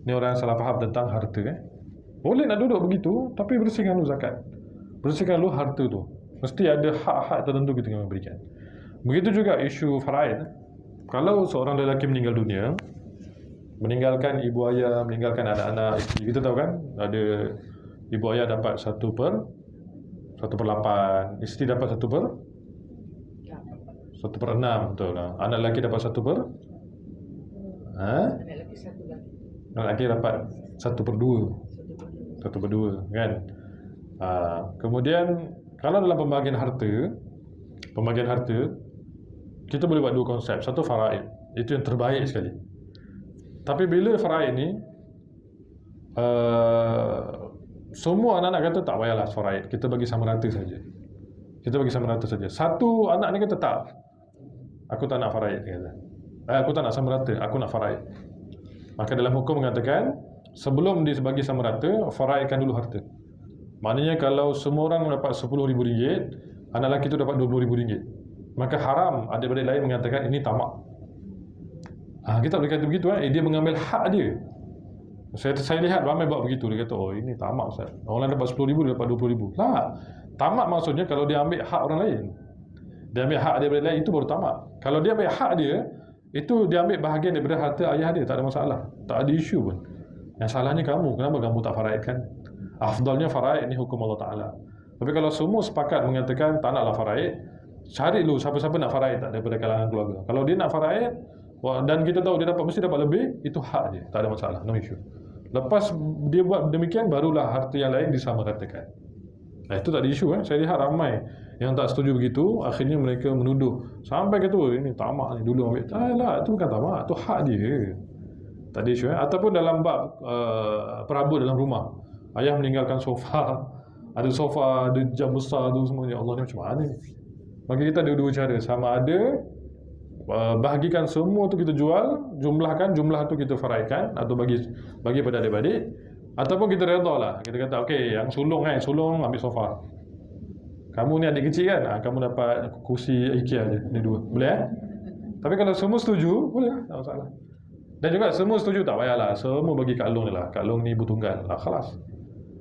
Ini orang yang salah faham tentang harta. Boleh nak duduk begitu, tapi bersihkan dulu zakat. Bersihkan dulu harta tu. Mesti ada hak-hak tertentu kita kena berikan. Begitu juga isu faraid. Kalau seorang lelaki meninggal dunia, meninggalkan ibu ayah, meninggalkan anak-anak, isteri, kita tahu kan, ada ibu ayah dapat 1/8, isteri dapat 1/6, betul lah. Anak lelaki dapat 1/, Anak lelaki satu lagi. anak lelaki dapat 1/2, 1/2 kan. Kemudian kalau dalam pembahagian harta, kita boleh buat dua konsep. Satu faraid, itu yang terbaik sekali. Tapi bila faraid ni, semua anak-anak kata tak payahlah faraid, kita bagi sama rata saja. Satu anak ni kata tak, aku tak nak faraid, dia kata. Aku tak nak sama rata, aku nak faraid. Maka dalam hukum mengatakan, sebelum dibagi sama rata, faraidkan dulu harta. Maknanya kalau semua orang dapat RM10,000, anak lelaki itu dapat RM20,000. Maka haram adik-adik lain mengatakan ini tamak. Kita boleh kata begitu, dia mengambil hak dia. Saya lihat ramai buat begitu. Dia kata, oh ini tamak Ustaz. Orang lain dapat RM10,000, dia dapat RM20,000. Lah, tamak maksudnya kalau dia ambil hak orang lain. Dia ambil hak dia lain, itu baru tamak. Kalau dia ambil hak dia, itu dia ambil bahagian daripada harta ayah dia, tak ada masalah. Tak ada isu pun. Yang salahnya kamu, kenapa kamu tak faraidkan? Afdalnya faraid, ini hukum Allah Ta'ala. Tapi kalau semua sepakat mengatakan tak naklah faraid, cari dulu siapa-siapa nak faraid tak daripada kalangan keluarga. Kalau dia nak faraid, dan kita tahu dia mesti dapat lebih, itu hak dia, tak ada masalah, no issue. Lepas dia buat demikian, barulah harta yang lain disamaratakan. Itu tak ada isu. Saya lihat ramai yang tak setuju begitu, akhirnya mereka menuduh sampai kata ini tamak ni, dulu ambil. Tak, itu bukan tamak, itu hak dia, tak ada isu. Ataupun dalam bab perabot dalam rumah, ayah meninggalkan sofa, ada sofa, ada jam besar tu semuanya. Allah ni macam mana ni? Bagi kita ada dua cara, sama ada bahagikan semua tu kita jual, jumlah tu kita faraidkan atau bagi pada adik-adik, ataupun kita redha lah, kita kata okey, yang sulung ambil sofa, kamu ni adik kecil kan, kamu dapat kursi IKEA je, ni dua, boleh Tapi kalau semua setuju, boleh lah, tak masalah. Dan juga semua setuju, tak payahlah semua bagi Kak Long ni lah, Kak Long ni ibu tunggal lah, khalas.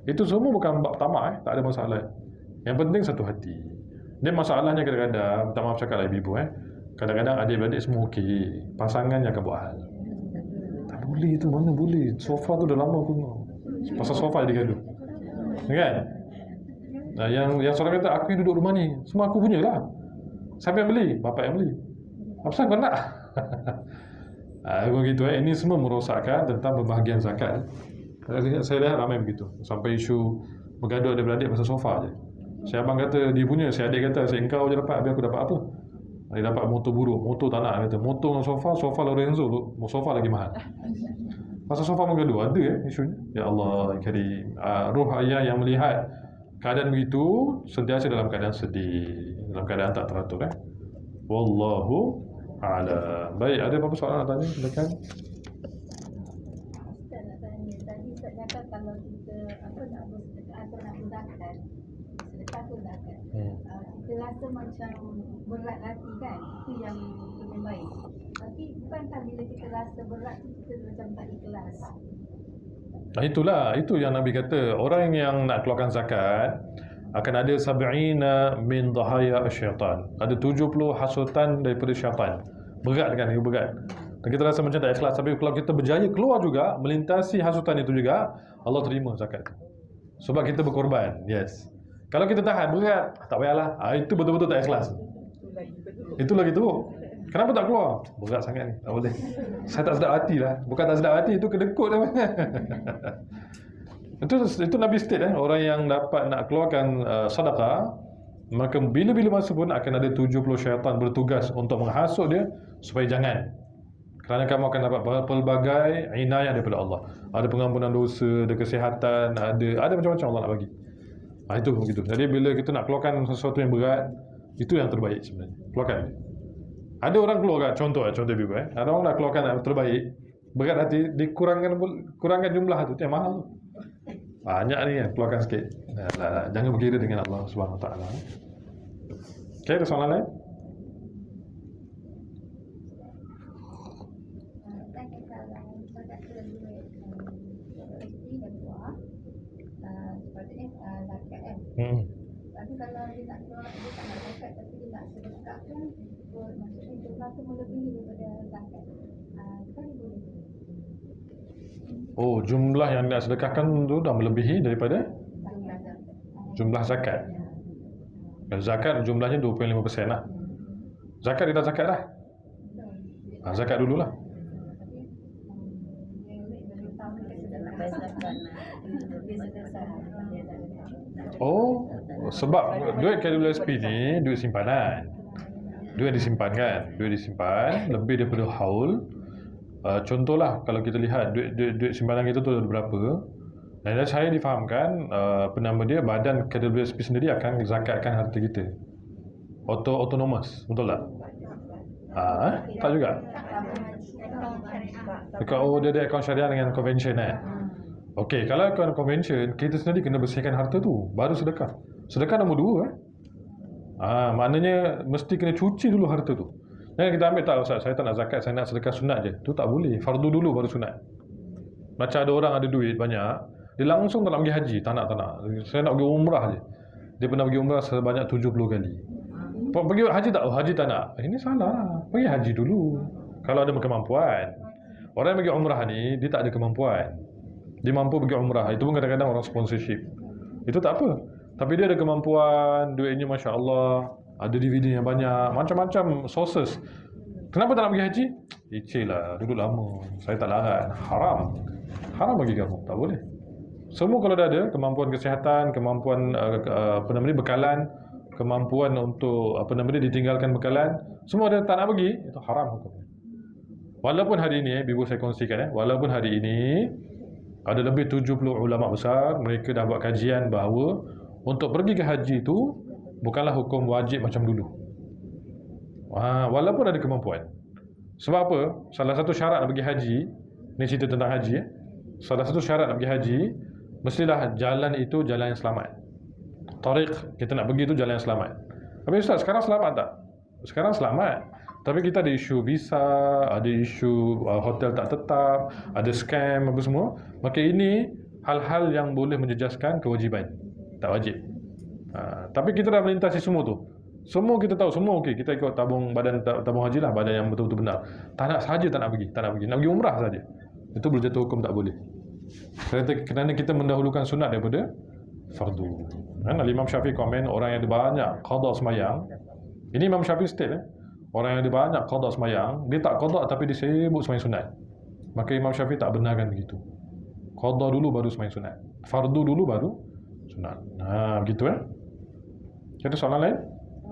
Itu semua bukan bab tamak, tak ada masalah. Yang penting satu hati. Dia masalahnya kadang-kadang, minta maaf cakap lah ibu-ibu, kadang-kadang adik-adik semua okey, pasangannya akan buat hal. Tak boleh tu, mana boleh. Sofa tu dah lama aku tengok. Pasal sofa jadi gaduh. Kan? Yang seorang kata, aku yang duduk rumah ni, semua aku punya lah. Siapa yang beli? Bapak yang beli. Apa kau nak? Begitu. Ini semua merosakkan tentang pembahagian zakat. Saya lihat ramai begitu. Sampai isu bergaduh adik-beradik pasal sofa je. Si abang kata dia punya, si adik kata si engkau je dapat, habis aku dapat apa? Dia dapat motor buruk, motor tak nak, kata motor dengan sofa Lorenzo tu, sofa lagi mahal. Pasal sofa menggaduh, ada isunya. Ya Allah Karim. Roh ayah yang melihat keadaan begitu sentiasa dalam keadaan sedih, dalam keadaan tak teratur. Wallahu a'lam. Baik, ada apa-apa soalan nak tanya? Silakan. Ustaz nak tanya, tadi Ustaz cakap kalau kita nak bersedekah atau nak berzakat, sedekah atau zakat, kita rasa macam berat hati kan, itu yang baik. Tapi bukankah bila kita rasa berat tu kita macam tak ikhlas? Itu yang Nabi kata, orang yang nak keluarkan zakat akan ada 70 min dhahaya syaitan. Ada 70 hasutan daripada syaitan. Berat kan, berat. Dan kita rasa macam tak ikhlas. Tapi kalau kita berjaya keluar juga, melintasi hasutan itu juga, Allah terima zakat. Sebab kita berkorban. Yes. Kalau kita tahan berat, tak payahlah. Itu betul-betul tak ikhlas. Itu lagi teruk. Kenapa tak keluar? Berat sangat ni. Tak boleh. Saya tak sedap hati lah. Bukan tak sedap hati, itu kedekut namanya. Itu Nabi state orang yang dapat nak keluarkan sedekah, maka bila-bila masa pun akan ada 70 syaitan bertugas untuk menghasut dia supaya jangan. Kerana kamu akan dapat pelbagai inayah daripada Allah. Ada pengampunan dosa, ada kesihatan, ada macam-macam Allah nak bagi. Itu begitu. Jadi bila kita nak keluarkan sesuatu yang berat, itu yang terbaik sebenarnya. Keluarkan. Ada orang keluarkan, contoh ibu ada orang nak keluarkan yang terbaik, berat hati, kurangkan jumlah tu yang mahal. Banyak ni kan, keluarkan sikit. Jangan berkira dengan Allah Subhanahu Wa Taala. Okey, ada soalan lain? Tapi kalau dia nak keluar, dia tak nak zakat tapi dia nak sedekah kan, maksudnya jumlah tu melebihi daripada zakat. Kan boleh. Oh, jumlah yang nak sedekahkan tu dah melebihi daripada jumlah zakat. Dan zakat jumlahnya 25% lah. Zakat dia dah zakat dah. Zakat dululah. Oh, sebab duit KWSP ni duit simpanan. Duit disimpan lebih daripada haul. Contohlah kalau kita lihat duit simpanan kita tu ada berapa. Dan saya difahamkan badan KWSP sendiri akan zakatkan harta kita. Autonomous, betul tak? Tak juga. Kalau dia ada akaun syariah dengan convention Okey, kalau akaun convention, kita sendiri kena bersihkan harta tu, baru sedekah. Sedekah nombor 2 maknanya mesti kena cuci dulu harta tu. Jangan kita ambil tak, Ustaz, saya tak nak zakat, saya nak sedekah sunat je. Tu tak boleh, fardu dulu baru sunat. Macam ada orang ada duit banyak, dia langsung tak nak pergi haji, tak nak. Saya nak pergi umrah je. Dia pernah pergi umrah sebanyak 70 kali. Pergi haji tak? Haji tak nak. Ini salah. Pergi haji dulu. Kalau ada kemampuan. Orang yang pergi umrah ni, dia tak ada kemampuan. Dia mampu pergi umrah. Itu pun kadang-kadang orang sponsorship. Itu tak apa. Tapi dia ada kemampuan, duitnya Masya Allah, ada DVD yang banyak, macam-macam sources. Kenapa tak nak pergi haji? Icil lah, duduk lama. Saya tak larat. Haram bagi kamu. Tak boleh. Semua kalau dah ada kemampuan kesihatan, kemampuan bekalan, kemampuan untuk ditinggalkan bekalan, semua ada tak nak pergi, itu haram hukumnya. Walaupun hari ini, Ibu saya kongsikan walaupun hari ini ada lebih 70 ulama besar, mereka dah buat kajian bahawa untuk pergi ke haji itu bukanlah hukum wajib macam dulu. Walaupun ada kemampuan. Sebab apa? Salah satu syarat nak pergi haji, ni cerita tentang haji salah satu syarat nak pergi haji, mestilah jalan itu jalan yang selamat. Tariq kita nak pergi itu jalan yang selamat. Tapi Ustaz, sekarang selamat tak? Sekarang selamat. Tapi kita ada isu visa, ada isu hotel tak tetap, ada scam apa semua. Maka ini hal-hal yang boleh menjejaskan kewajiban. Tak wajib. Tapi kita dah melintasi semua tu. Semua kita tahu, semua okey. Kita ikut tabung haji lah, badan yang betul-betul benar. Tak nak saja tak nak pergi. Nak pergi umrah saja. Itu boleh jatuh hukum tak boleh. Kerana kita mendahulukan sunat daripada fardu. Imam Syafi'i komen, orang yang ada banyak qada semayang. Ini Imam Syafi'i state orang yang ada banyak qada semayang, dia tak qada tapi dia sibuk semayang sunat. Maka Imam Syafi'i tak benarkan begitu. Qada dulu baru semayang sunat. Fardu dulu baru sunat. Begitu Ada soalan lain?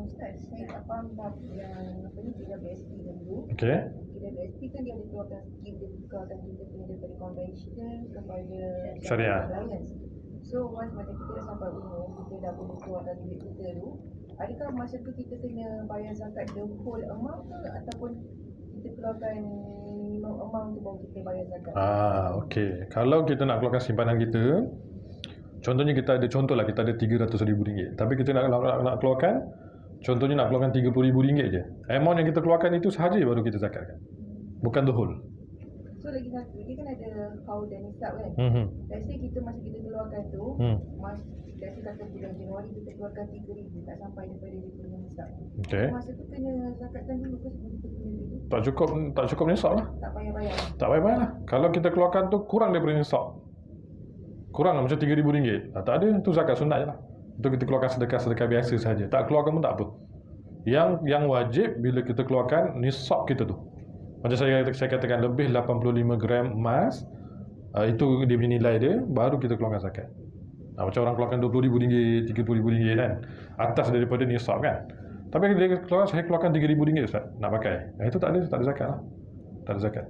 Ustaz, saya tak faham yang KWSP dulu. Okey. KWSP kan dia keluarkan skim, dia keluarkan kita punya daripada convention kepada syariah. So once macam kita dah sampai umur, kita dah boleh keluarkan duit kita tu, adakah masa tu kita kena bayar zakat the whole amount ke, ataupun kita keluarkan minimum amount tu baru kita bayar zakat? Okey. Kalau kita nak keluarkan simpanan kita, contohnya kita ada RM300,000, tapi kita nak keluarkan, contohnya nak keluarkan RM30,000 je. Amount yang kita keluarkan itu sahaja baru kita zakatkan. Bukan the whole. So lagi satu, dia kan ada haul dan nisab kan. Let's say kita masa kita keluarkan tu, let's say kata bulan Januari kita keluarkan 3,000, tak sampai daripada dia punya nisab. Okey. Masa tu kena zakatkan dulu ke sebelum kita punya duit tu? Tak cukup nisab lah. Tak payah-payah. Tak payah-payah lah. Kalau kita keluarkan tu kurang daripada nisab. Kurang lah macam RM3,000. Tak ada, tu zakat sunat je lah. Itu kita keluarkan sedekah-sedekah biasa saja. Tak keluarkan pun tak apa. Yang wajib bila kita keluarkan nisab kita tu. Macam saya katakan lebih 85 gram emas, itu dia punya nilai dia, baru kita keluarkan zakat. Macam orang keluarkan RM20,000, RM30,000 kan. Atas daripada nisab kan. Tapi dia keluar, saya keluarkan RM3,000 Ustaz nak pakai. Itu tak ada zakat lah. Tak ada zakat.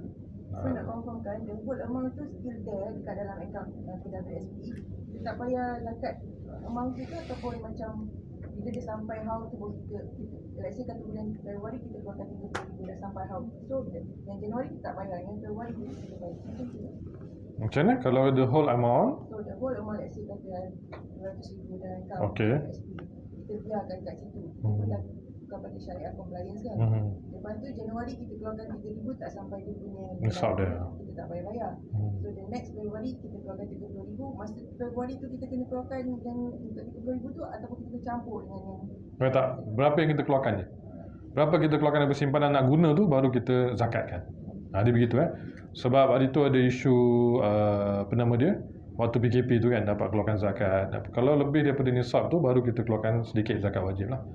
So nak confirmkan, the whole amount tu still there dekat dalam akaun PWSP. Kita tak payah zakat amount tu ke ataupun macam bila dia sampai haul tu baru kita let's say kata bulan Februari kita keluarkan RM30,000 dah sampai haul. So yang Januari kita tak payah, yang Februari kita bayar. Macam mana kalau the whole amount? So the whole amount let's say kata RM200,000 dalam akaun Okey. PWSP. Kita biarkan kat situ. Itu dah bukan pada syariah compliance kan. Lepas tu Januari kita keluarkan RM3,000 tak sampai dia punya Nisab dia. kita tak payah bayar. So the next Februari kita keluarkan RM30,000. Masa Februari tu kita kena keluarkan yang untuk RM30,000 tu ataupun kita kena campur dengan yang Tak. Berapa yang kita keluarkan je. Berapa kita keluarkan daripada simpanan nak guna tu baru kita zakatkan. Dia begitu Sebab hari tu ada isu apa nama dia? Waktu PKP tu kan dapat keluarkan zakat. Kalau lebih daripada nisab tu baru kita keluarkan sedikit zakat wajib lah.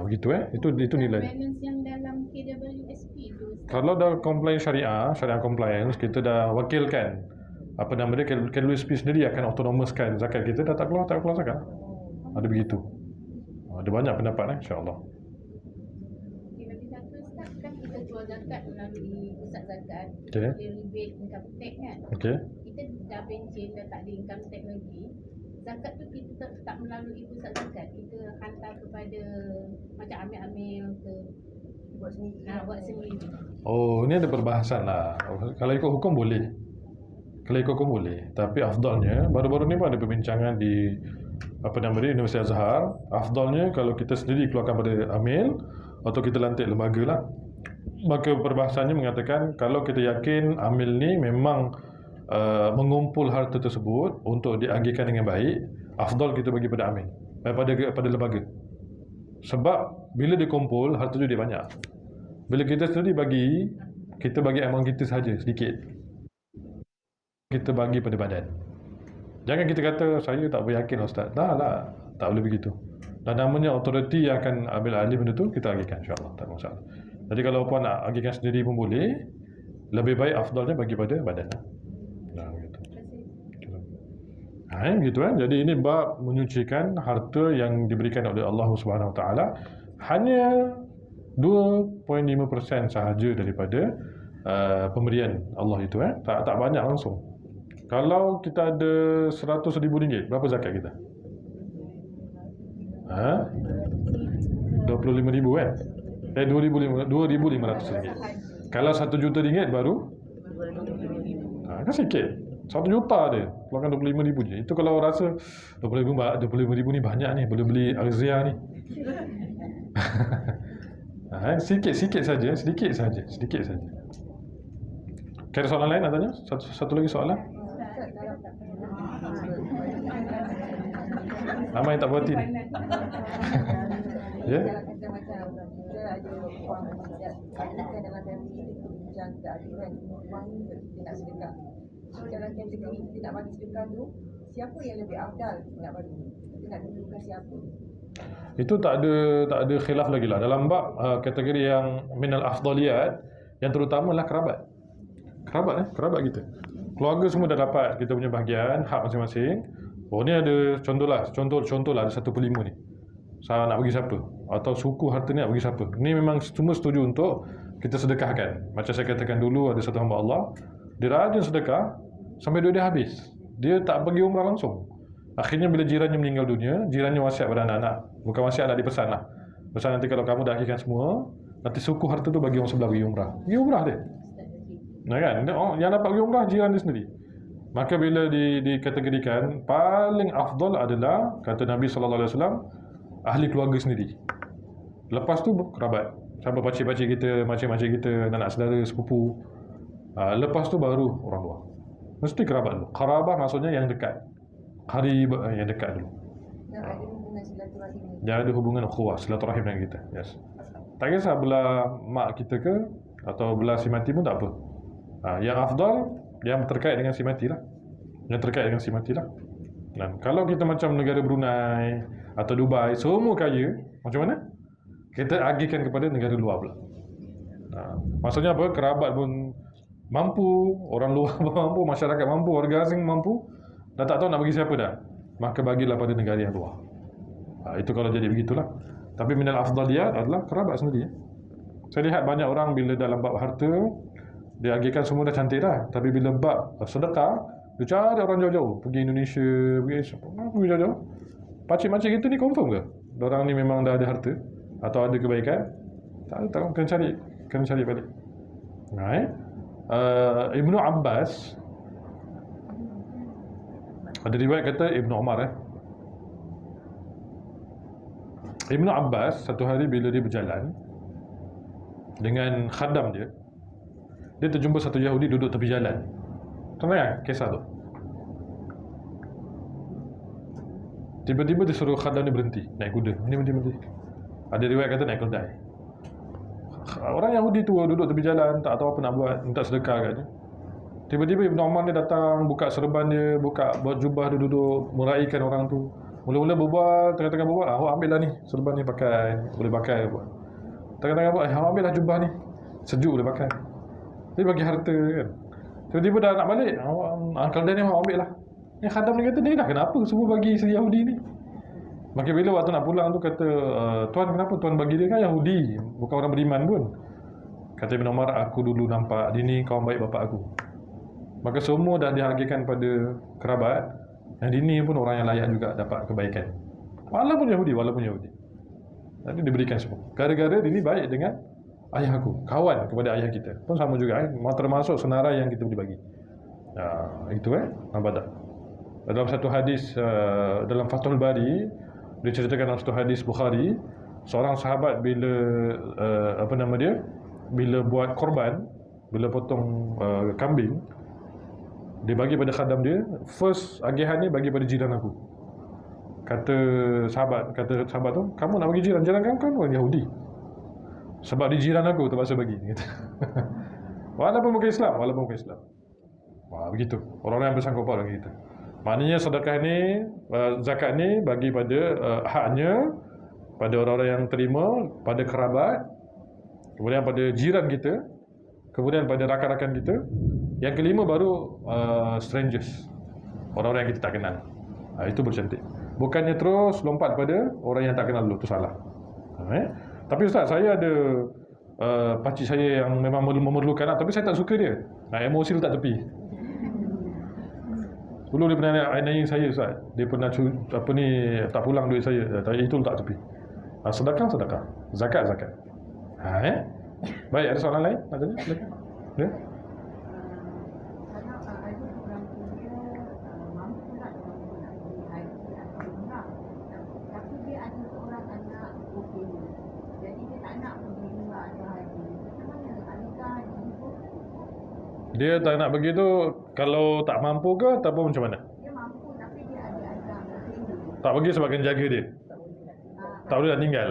Begitu Itu nilai. Balance yang dalam KWSP tu. Kalau dah compliance syariah compliance, kita dah wakilkan apa nama dia, KWSP sendiri akan autonomouskan zakat kita, dah tak keluar zakat. Ada begitu. Ada banyak pendapat insya-Allah. Okay, bagi satu Ustaz kan kita keluar zakat melalui pusat zakat. Okey. Dia rebate income tax kan. Okey. Kita dah pencen dah tak ada income tax lagi. Zakat tu kita tak melalui pusat zakat. Kita hantar kepada macam amil-amil ke buat sendiri. buat sendiri. Oh, ini ada perbahasan lah. Kalau ikut hukum boleh. Tapi afdalnya, baru-baru ni pun ada perbincangan di apa nama dia, Universiti Azhar. Afdalnya kalau kita sendiri keluarkan pada amil atau kita lantik lembaga lah. Maka perbahasannya mengatakan kalau kita yakin amil ni memang mengumpul harta tersebut untuk diagihkan dengan baik, afdal kita bagi pada amil pada lembaga. Sebab bila dia kumpul, harta tu dia banyak. Bila kita sendiri bagi, kita bagi amount kita saja sedikit. Kita bagi pada badan. Jangan kita kata saya tak beryakin Ustaz. Dah lah, tak boleh begitu. Dan namanya authority yang akan ambil alih benda tu, kita agihkan insya-Allah, tak masalah. Jadi kalau puan nak agihkan sendiri pun boleh, lebih baik afdalnya bagi pada badan. Begitu. Begitu Jadi ini bab menyucikan harta yang diberikan oleh Allah Subhanahu Wa Taala. Hanya 2.5% sahaja daripada pemberian Allah itu tak banyak langsung. Kalau kita ada RM100,000, berapa zakat kita? 25,000 kan? RM2,500. Kalau RM1 juta baru kan sikit. 1 juta dia keluarkan RM25,000 je. Itu kalau rasa RM25,000 ni banyak ni, boleh beli Alzia ni. Sedikit saja. Ada soalan lain nak tanya? Satu lagi soalan? Ramai yang tak berhati ni. Ya? So dalam kategori kita nak bagi sedekah tu, siapa yang lebih afdal nak bagi? Kita nak tentukan siapa? Itu tak ada khilaf lagi lah. Dalam bab kategori yang minal afdaliyat, yang terutama lah kerabat kita. Keluarga semua dah dapat kita punya bahagian, hak masing-masing. Oh ni ada contoh lah ada 1/5 ni. Saya nak bagi siapa? Atau suku harta ni nak bagi siapa? Ni memang semua setuju untuk kita sedekahkan. Macam saya katakan dulu, ada satu hamba Allah, dia rajin sedekah sampai duit dia habis. Dia tak pergi umrah langsung. Akhirnya bila jirannya meninggal dunia, jirannya wasiat pada anak-anak. Bukan wasiat lah, dipesan lah. Pesan nanti kalau kamu dah akhirkan semua, nanti suku harta tu bagi orang sebelah pergi umrah. Pergi umrah dia. Nah kan? Yang dapat pergi umrah jiran dia sendiri. Maka bila dikategorikan, paling afdal adalah, kata Nabi SAW, ahli keluarga sendiri. Lepas tu kerabat. Siapa pakcik-pakcik kita, makcik-makcik kita, anak saudara, sepupu. Lepas tu baru orang luar. Mesti kerabat dulu. Qarabah maksudnya yang dekat. Qarib yang dekat dulu. Yang ada hubungan silaturahim ni. Yang ada hubungan ukhuwah, silaturahim dengan kita. Yes. Tak kisah belah mak kita ke atau belah si mati pun tak apa. Yang afdal yang terkait dengan si mati lah. Yang terkait dengan si mati lah. Dan kalau kita macam negara Brunei atau Dubai, semua kaya, macam mana? Kita agihkan kepada negara luar pula. Maksudnya apa? Kerabat pun mampu, orang luar pun mampu, masyarakat mampu, warga asing mampu, dah tak tahu nak bagi siapa dah. Maka bagilah pada negara yang luar. Itu kalau jadi begitulah. Tapi minal afdaliyat adalah kerabat sendiri. Saya lihat banyak orang bila dalam bab harta, dia agihkan semua dah cantik dah. Tapi bila bab sedekah, dia cari orang jauh-jauh. Pergi Indonesia, pergi jauh-jauh. Pakcik-makcik kita ni confirm ke? Diorang ni memang dah ada harta? Atau ada kebaikan? Tak, kena cari balik. Ibnu Abbas, ada riwayat kata Ibnu Umar Ibnu Abbas satu hari bila dia berjalan dengan khadam dia terjumpa satu Yahudi duduk tepi jalan. Tengok kisah tu. Tiba-tiba dia suruh khadam dia berhenti, naik kuda. Berhenti. Ada riwayat kata naik keldai. Orang Yahudi tu duduk tepi jalan, tak tahu apa nak buat, minta sedekah katnya. Tiba-tiba Ibn Umar ni datang, buka serban dia, buka jubah dia, duduk meraikan orang tu. Mula-mula berbual, tengah-tengah berbual, awak ambil lah ni, serban ni pakai, boleh pakai. Tengah-tengah berbual, awak ambil lah jubah ni, sejuk boleh pakai. Dia bagi harta kan. Tiba-tiba dah nak balik, Uncle Dan ni awak ambil lah. Yang khadam ni kata, ni dah kenapa semua bagi si Yahudi ni? Maka bila waktu nak pulang tu kata, Tuan kenapa Tuan bagi dia? Kan Yahudi, bukan orang beriman pun. Kata Ibn Umar, aku dulu nampak dia ni kawan baik bapak aku. Maka semua dah dihadirkan pada kerabat. Yang dini pun orang yang layak juga dapat kebaikan. Walaupun Yahudi. Jadi diberikan semua. Gara-gara dia ni baik dengan ayah aku, kawan kepada ayah kita. Pun sama juga termasuk senarai yang kita boleh bagi. Itu nampak tak? Dalam satu hadis dalam Fathul Bari, diceritakan dalam satu hadis Bukhari, seorang sahabat bila bila buat korban, bila potong kambing, dia bagi pada khadam dia, first agihan ni bagi pada jiran aku. Kata sahabat tu, kamu nak bagi jiran kamu kan orang Yahudi. Sebab dia jiran aku terpaksa bagi. Walaupun bukan Islam. Begitu. Orang-orang yang bersangkut paut dengan kita. Maknanya sedekah ni, zakat ni bagi pada haknya pada orang-orang yang terima, pada kerabat, kemudian pada jiran kita, kemudian pada rakan-rakan kita. Yang kelima baru strangers, orang-orang yang kita tak kenal. Itu bercantik. Bukannya terus lompat pada orang yang tak kenal dulu, itu salah. Tapi Ustaz, saya ada pakcik saya yang memang memerlukan, tapi saya tak suka dia. Emosi letak tepi. Dulu dia pernah naik saya Ustaz, dia pernah tak pulang duit saya, itu letak tepi. Sedekah, zakat. Baik, ada soalan lain? Nak tanya? Silakan. Ya? Dia tak nak pergi tu kalau tak mampu ke ataupun macam mana? Dia mampu tapi dia ada anak. Tak pergi sebab kena jaga dia. Tak boleh nak tinggal.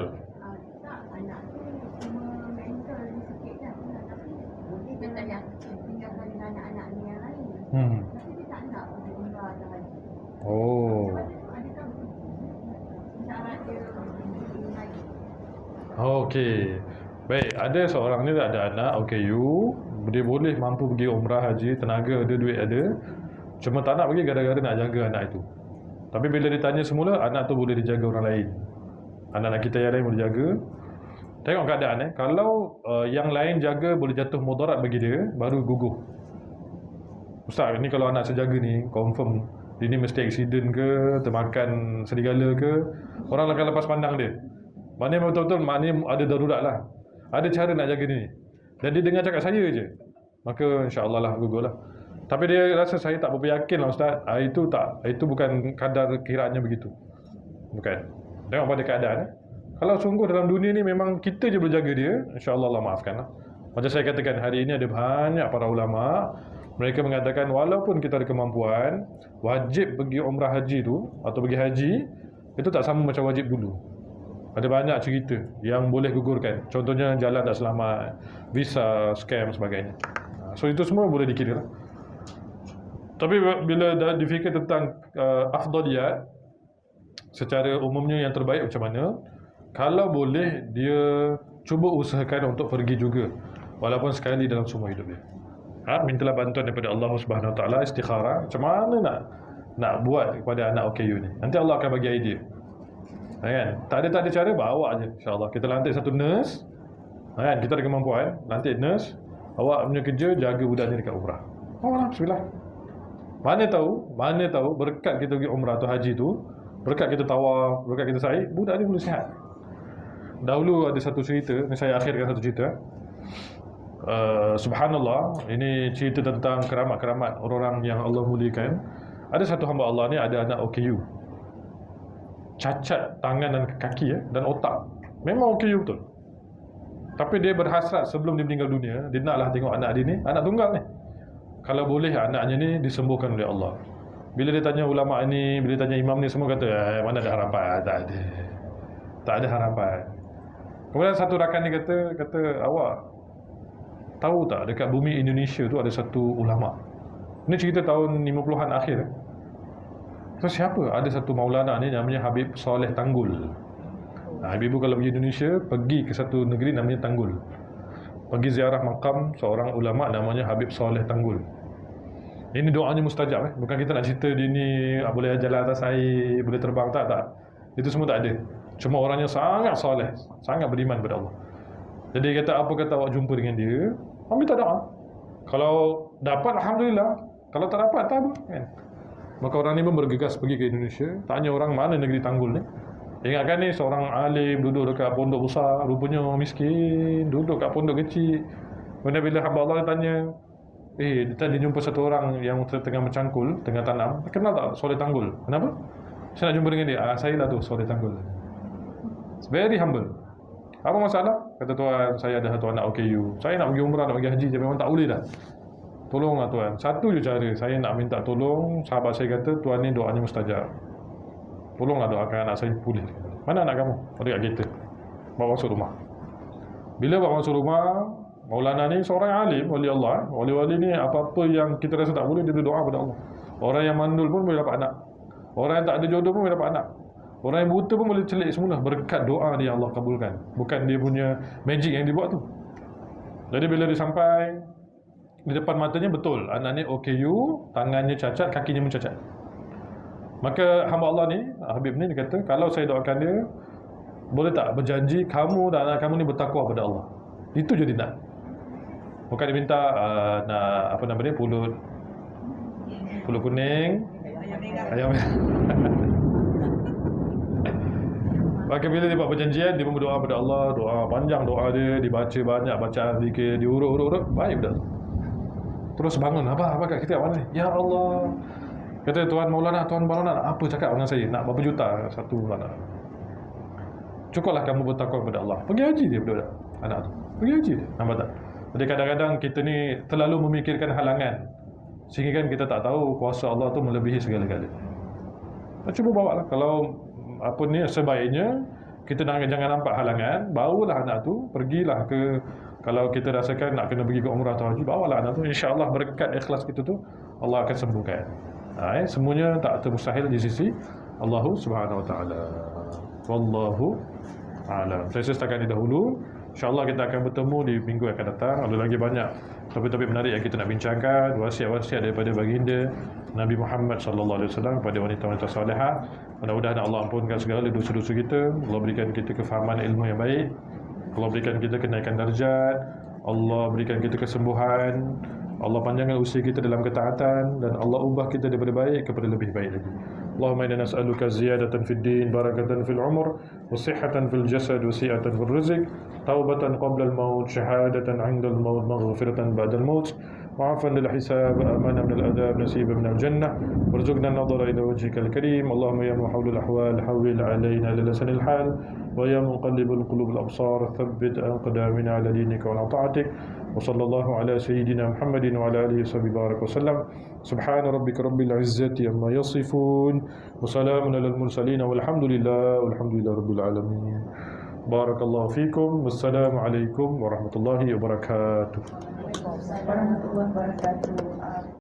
Tak, anak tu cuma mental dia sikit kan. Tapi dia tak nak tinggalkan dengan anak-anak ni yang lain. Tapi dia tak nak pergi umrah dah haji. Oh. Adakah syarat dia lagi? Okey. Baik, ada seorang ni tak ada anak, OKU. Dia boleh mampu pergi umrah haji, tenaga ada, duit ada. Cuma tak nak pergi gara-gara nak jaga anak itu. Tapi bila ditanya semula, anak tu boleh dijaga orang lain. Anak-anak kita yang lain boleh jaga. Tengok keadaan kalau yang lain jaga boleh jatuh mudarat bagi dia, baru guguh. Ustaz, ni kalau anak saya jaga ni, confirm dia ni mesti aksiden ke, termakan serigala ke, orang akan lepas pandang dia. Maknanya betul-betul ada darurat lah. Ada cara nak jaga ni. Dan dia dengar cakap saya je, maka insya-Allah lah gugur lah. Tapi dia rasa saya tak berapa yakin lah Ustaz. Itu bukan kadar kiraannya begitu. Bukan. Tengok pada keadaan. Kalau sungguh dalam dunia ni memang kita je boleh jaga dia, insya-Allah Allah maafkan lah. Macam saya katakan, hari ini ada banyak para ulama, mereka mengatakan walaupun kita ada kemampuan, wajib pergi umrah haji tu atau pergi haji itu tak sama macam wajib dulu. Ada banyak cerita yang boleh gugurkan. Contohnya jalan tak selamat, visa scam sebagainya. So itu semua boleh dikira. Tapi bila dah difikir tentang afdaliyat, secara umumnya yang terbaik macam mana, kalau boleh dia cuba usahakan untuk pergi juga, walaupun sekali dalam semua hidup dia. Mintalah bantuan daripada Allah Subhanahu Wa Taala, istikharah macam mana nak buat kepada anak OKU ni. Nanti Allah akan bagi idea. Kan? Tak ada cara, bawa je insya-Allah. Kita lantik satu nurse. Kan? Kita ada kemampuan, lantik nurse. Awak punya kerja jaga budak ni dekat umrah. Bismillah. Mana tahu berkat kita pergi umrah atau haji tu, berkat kita tawaf, berkat kita sa'i, budak ni boleh sihat. Dahulu ada satu cerita, ni saya akhirkan satu cerita. Subhanallah, ini cerita tentang keramat-keramat orang-orang yang Allah muliakan. Ada satu hamba Allah ni ada anak OKU, cacat tangan dan kaki dan otak. Memang OKU betul. Tapi dia berhasrat sebelum dia meninggal dunia, dia naklah tengok anak dia ni, anak tunggal ni, kalau boleh anaknya ni disembuhkan oleh Allah. Bila dia tanya ulama ni, bila dia tanya imam ni, semua kata mana ada harapan. Tak ada harapan. Kemudian satu rakan ni kata awak tahu tak dekat bumi Indonesia tu ada satu ulama. Ini cerita tahun 50-an akhir. So siapa? Ada satu maulana ni namanya Habib Soleh Tanggul. Ibu kalau pergi Indonesia, pergi ke satu negeri namanya Tanggul. Pergi ziarah makam seorang ulama namanya Habib Soleh Tanggul. Ini doanya mustajab. Bukan kita nak cerita dia ni boleh jalan atas air, boleh terbang, tak. Itu semua tak ada. Cuma orangnya sangat soleh, sangat beriman kepada Allah. Jadi kata apa kata awak jumpa dengan dia, awak minta doa. Kalau dapat alhamdulillah, kalau tak dapat tak apa kan. Maka orang ni pun bergegas pergi ke Indonesia, tanya orang mana negeri Tanggul ni. Ingatkan ni seorang alim duduk dekat pondok besar, rupanya miskin, duduk kat pondok kecil. Kemudian bila hamba Allah tanya, dia tadi jumpa satu orang yang tengah mencangkul, tengah tanam. Kenal tak Soleh Tanggul? Kenapa? Saya nak jumpa dengan dia. Saya lah tu Soleh Tanggul. It's very humble. Apa masalah? Kata tuan, saya ada satu anak OKU. Saya nak pergi umrah, nak pergi haji, tapi memang tak boleh dah. Tolonglah tuan. Satu je cara, saya nak minta tolong. Sahabat saya kata, tuan ni doanya mustajab. Tolonglah doakan anak saya pulih. Mana anak kamu? Dekat kereta. Bawa masuk rumah. Bila bawa masuk rumah, Maulana ni seorang alim, wali Allah. Wali-wali ni apa-apa yang kita rasa tak boleh, dia berdoa pada Allah. Orang yang mandul pun boleh dapat anak. Orang yang tak ada jodoh pun boleh dapat anak. Orang yang buta pun boleh celik semula berkat doa dia Allah kabulkan. Bukan dia punya magic yang dibuat tu. Jadi bila dia sampai di depan matanya, betul anak ni OKU, tangannya cacat, kakinya pun cacat. Maka hamba Allah ni, Habib ni, dia kata, kalau saya doakan dia, boleh tak berjanji kamu dan anak kamu ni bertakwa pada Allah. Itu je dia nak. Bukan dia minta nak apa nama dia, pulut kuning, ayam merah. Maka bila dia buat perjanjian, dia pun berdoa pada Allah, doa panjang doa dia, dibaca banyak bacaan zikir, diurut-urut, baik dah. Terus bangun, apa kat kita mana ni? Ya Allah. Kata Tuan Maulana, apa cakap dengan saya? Nak berapa juta satu anak? Cukuplah kamu bertakwa kepada Allah. Pergi haji dia budak anak tu. Pergi haji dia. Nampak tak? Jadi kadang-kadang kita ni terlalu memikirkan halangan, sehingga kan kita tak tahu kuasa Allah tu melebihi segala-galanya. Cuba bawa lah. Kalau apa ni, sebaiknya kita jangan nampak halangan, bawalah anak tu, pergilah ke, kalau kita rasakan nak kena pergi ke umrah atau haji, bawalah anak tu, insya-Allah berkat ikhlas kita tu Allah akan sembuhkan. Semuanya tak termustahil di sisi Allah Subhanahu Wa Taala. Wallahu a'lam. Saya setakat ini dahulu. InsyaAllah kita akan bertemu di minggu yang akan datang. Ada lagi banyak topik-topik menarik yang kita nak bincangkan. Wasiat-wasiat daripada baginda Nabi Muhammad SAW kepada wanita-wanita salihah. Mudah-mudahan Allah ampunkan segala dosa-dosa kita. Allah berikan kita kefahaman ilmu yang baik. Allah berikan kita kenaikan darjat. Allah berikan kita kesembuhan. Allah panjangkan usia kita dalam ketaatan, dan Allah ubah kita daripada baik kepada lebih baik lagi. Allahumma inna nas'aluka ziyadatan fid din, barakatan fil umr, wa sihhatan fil jasad, wa si'atan fil rizq, taubatan qabla al maut, shahadatan 'inda al maut, maghfiratan ba'da al maut, wa'afan lil hisab, amana min al adab, nasiban min al jannah, warzuqna an-nadhara ila wajhika al karim. Allahumma ya muhawwil al ahwal, hawwil 'alaina lil lisan al hal, wa ya munqallibal qulub al absar, thabbit aqdamina 'ala dinika wa 'ala ta'atik. Wa sallallahu ala sayyidina Muhammadin wa ala alihi wasallam. Subhana rabbika rabbil izzati amma yasifun. Wa salamun alal mursalin walhamdulillahi rabbil alamin. Barakallahu fikum. Wassalamualaikum warahmatullahi wabarakatuh. Warahmatullahi wabarakatuh.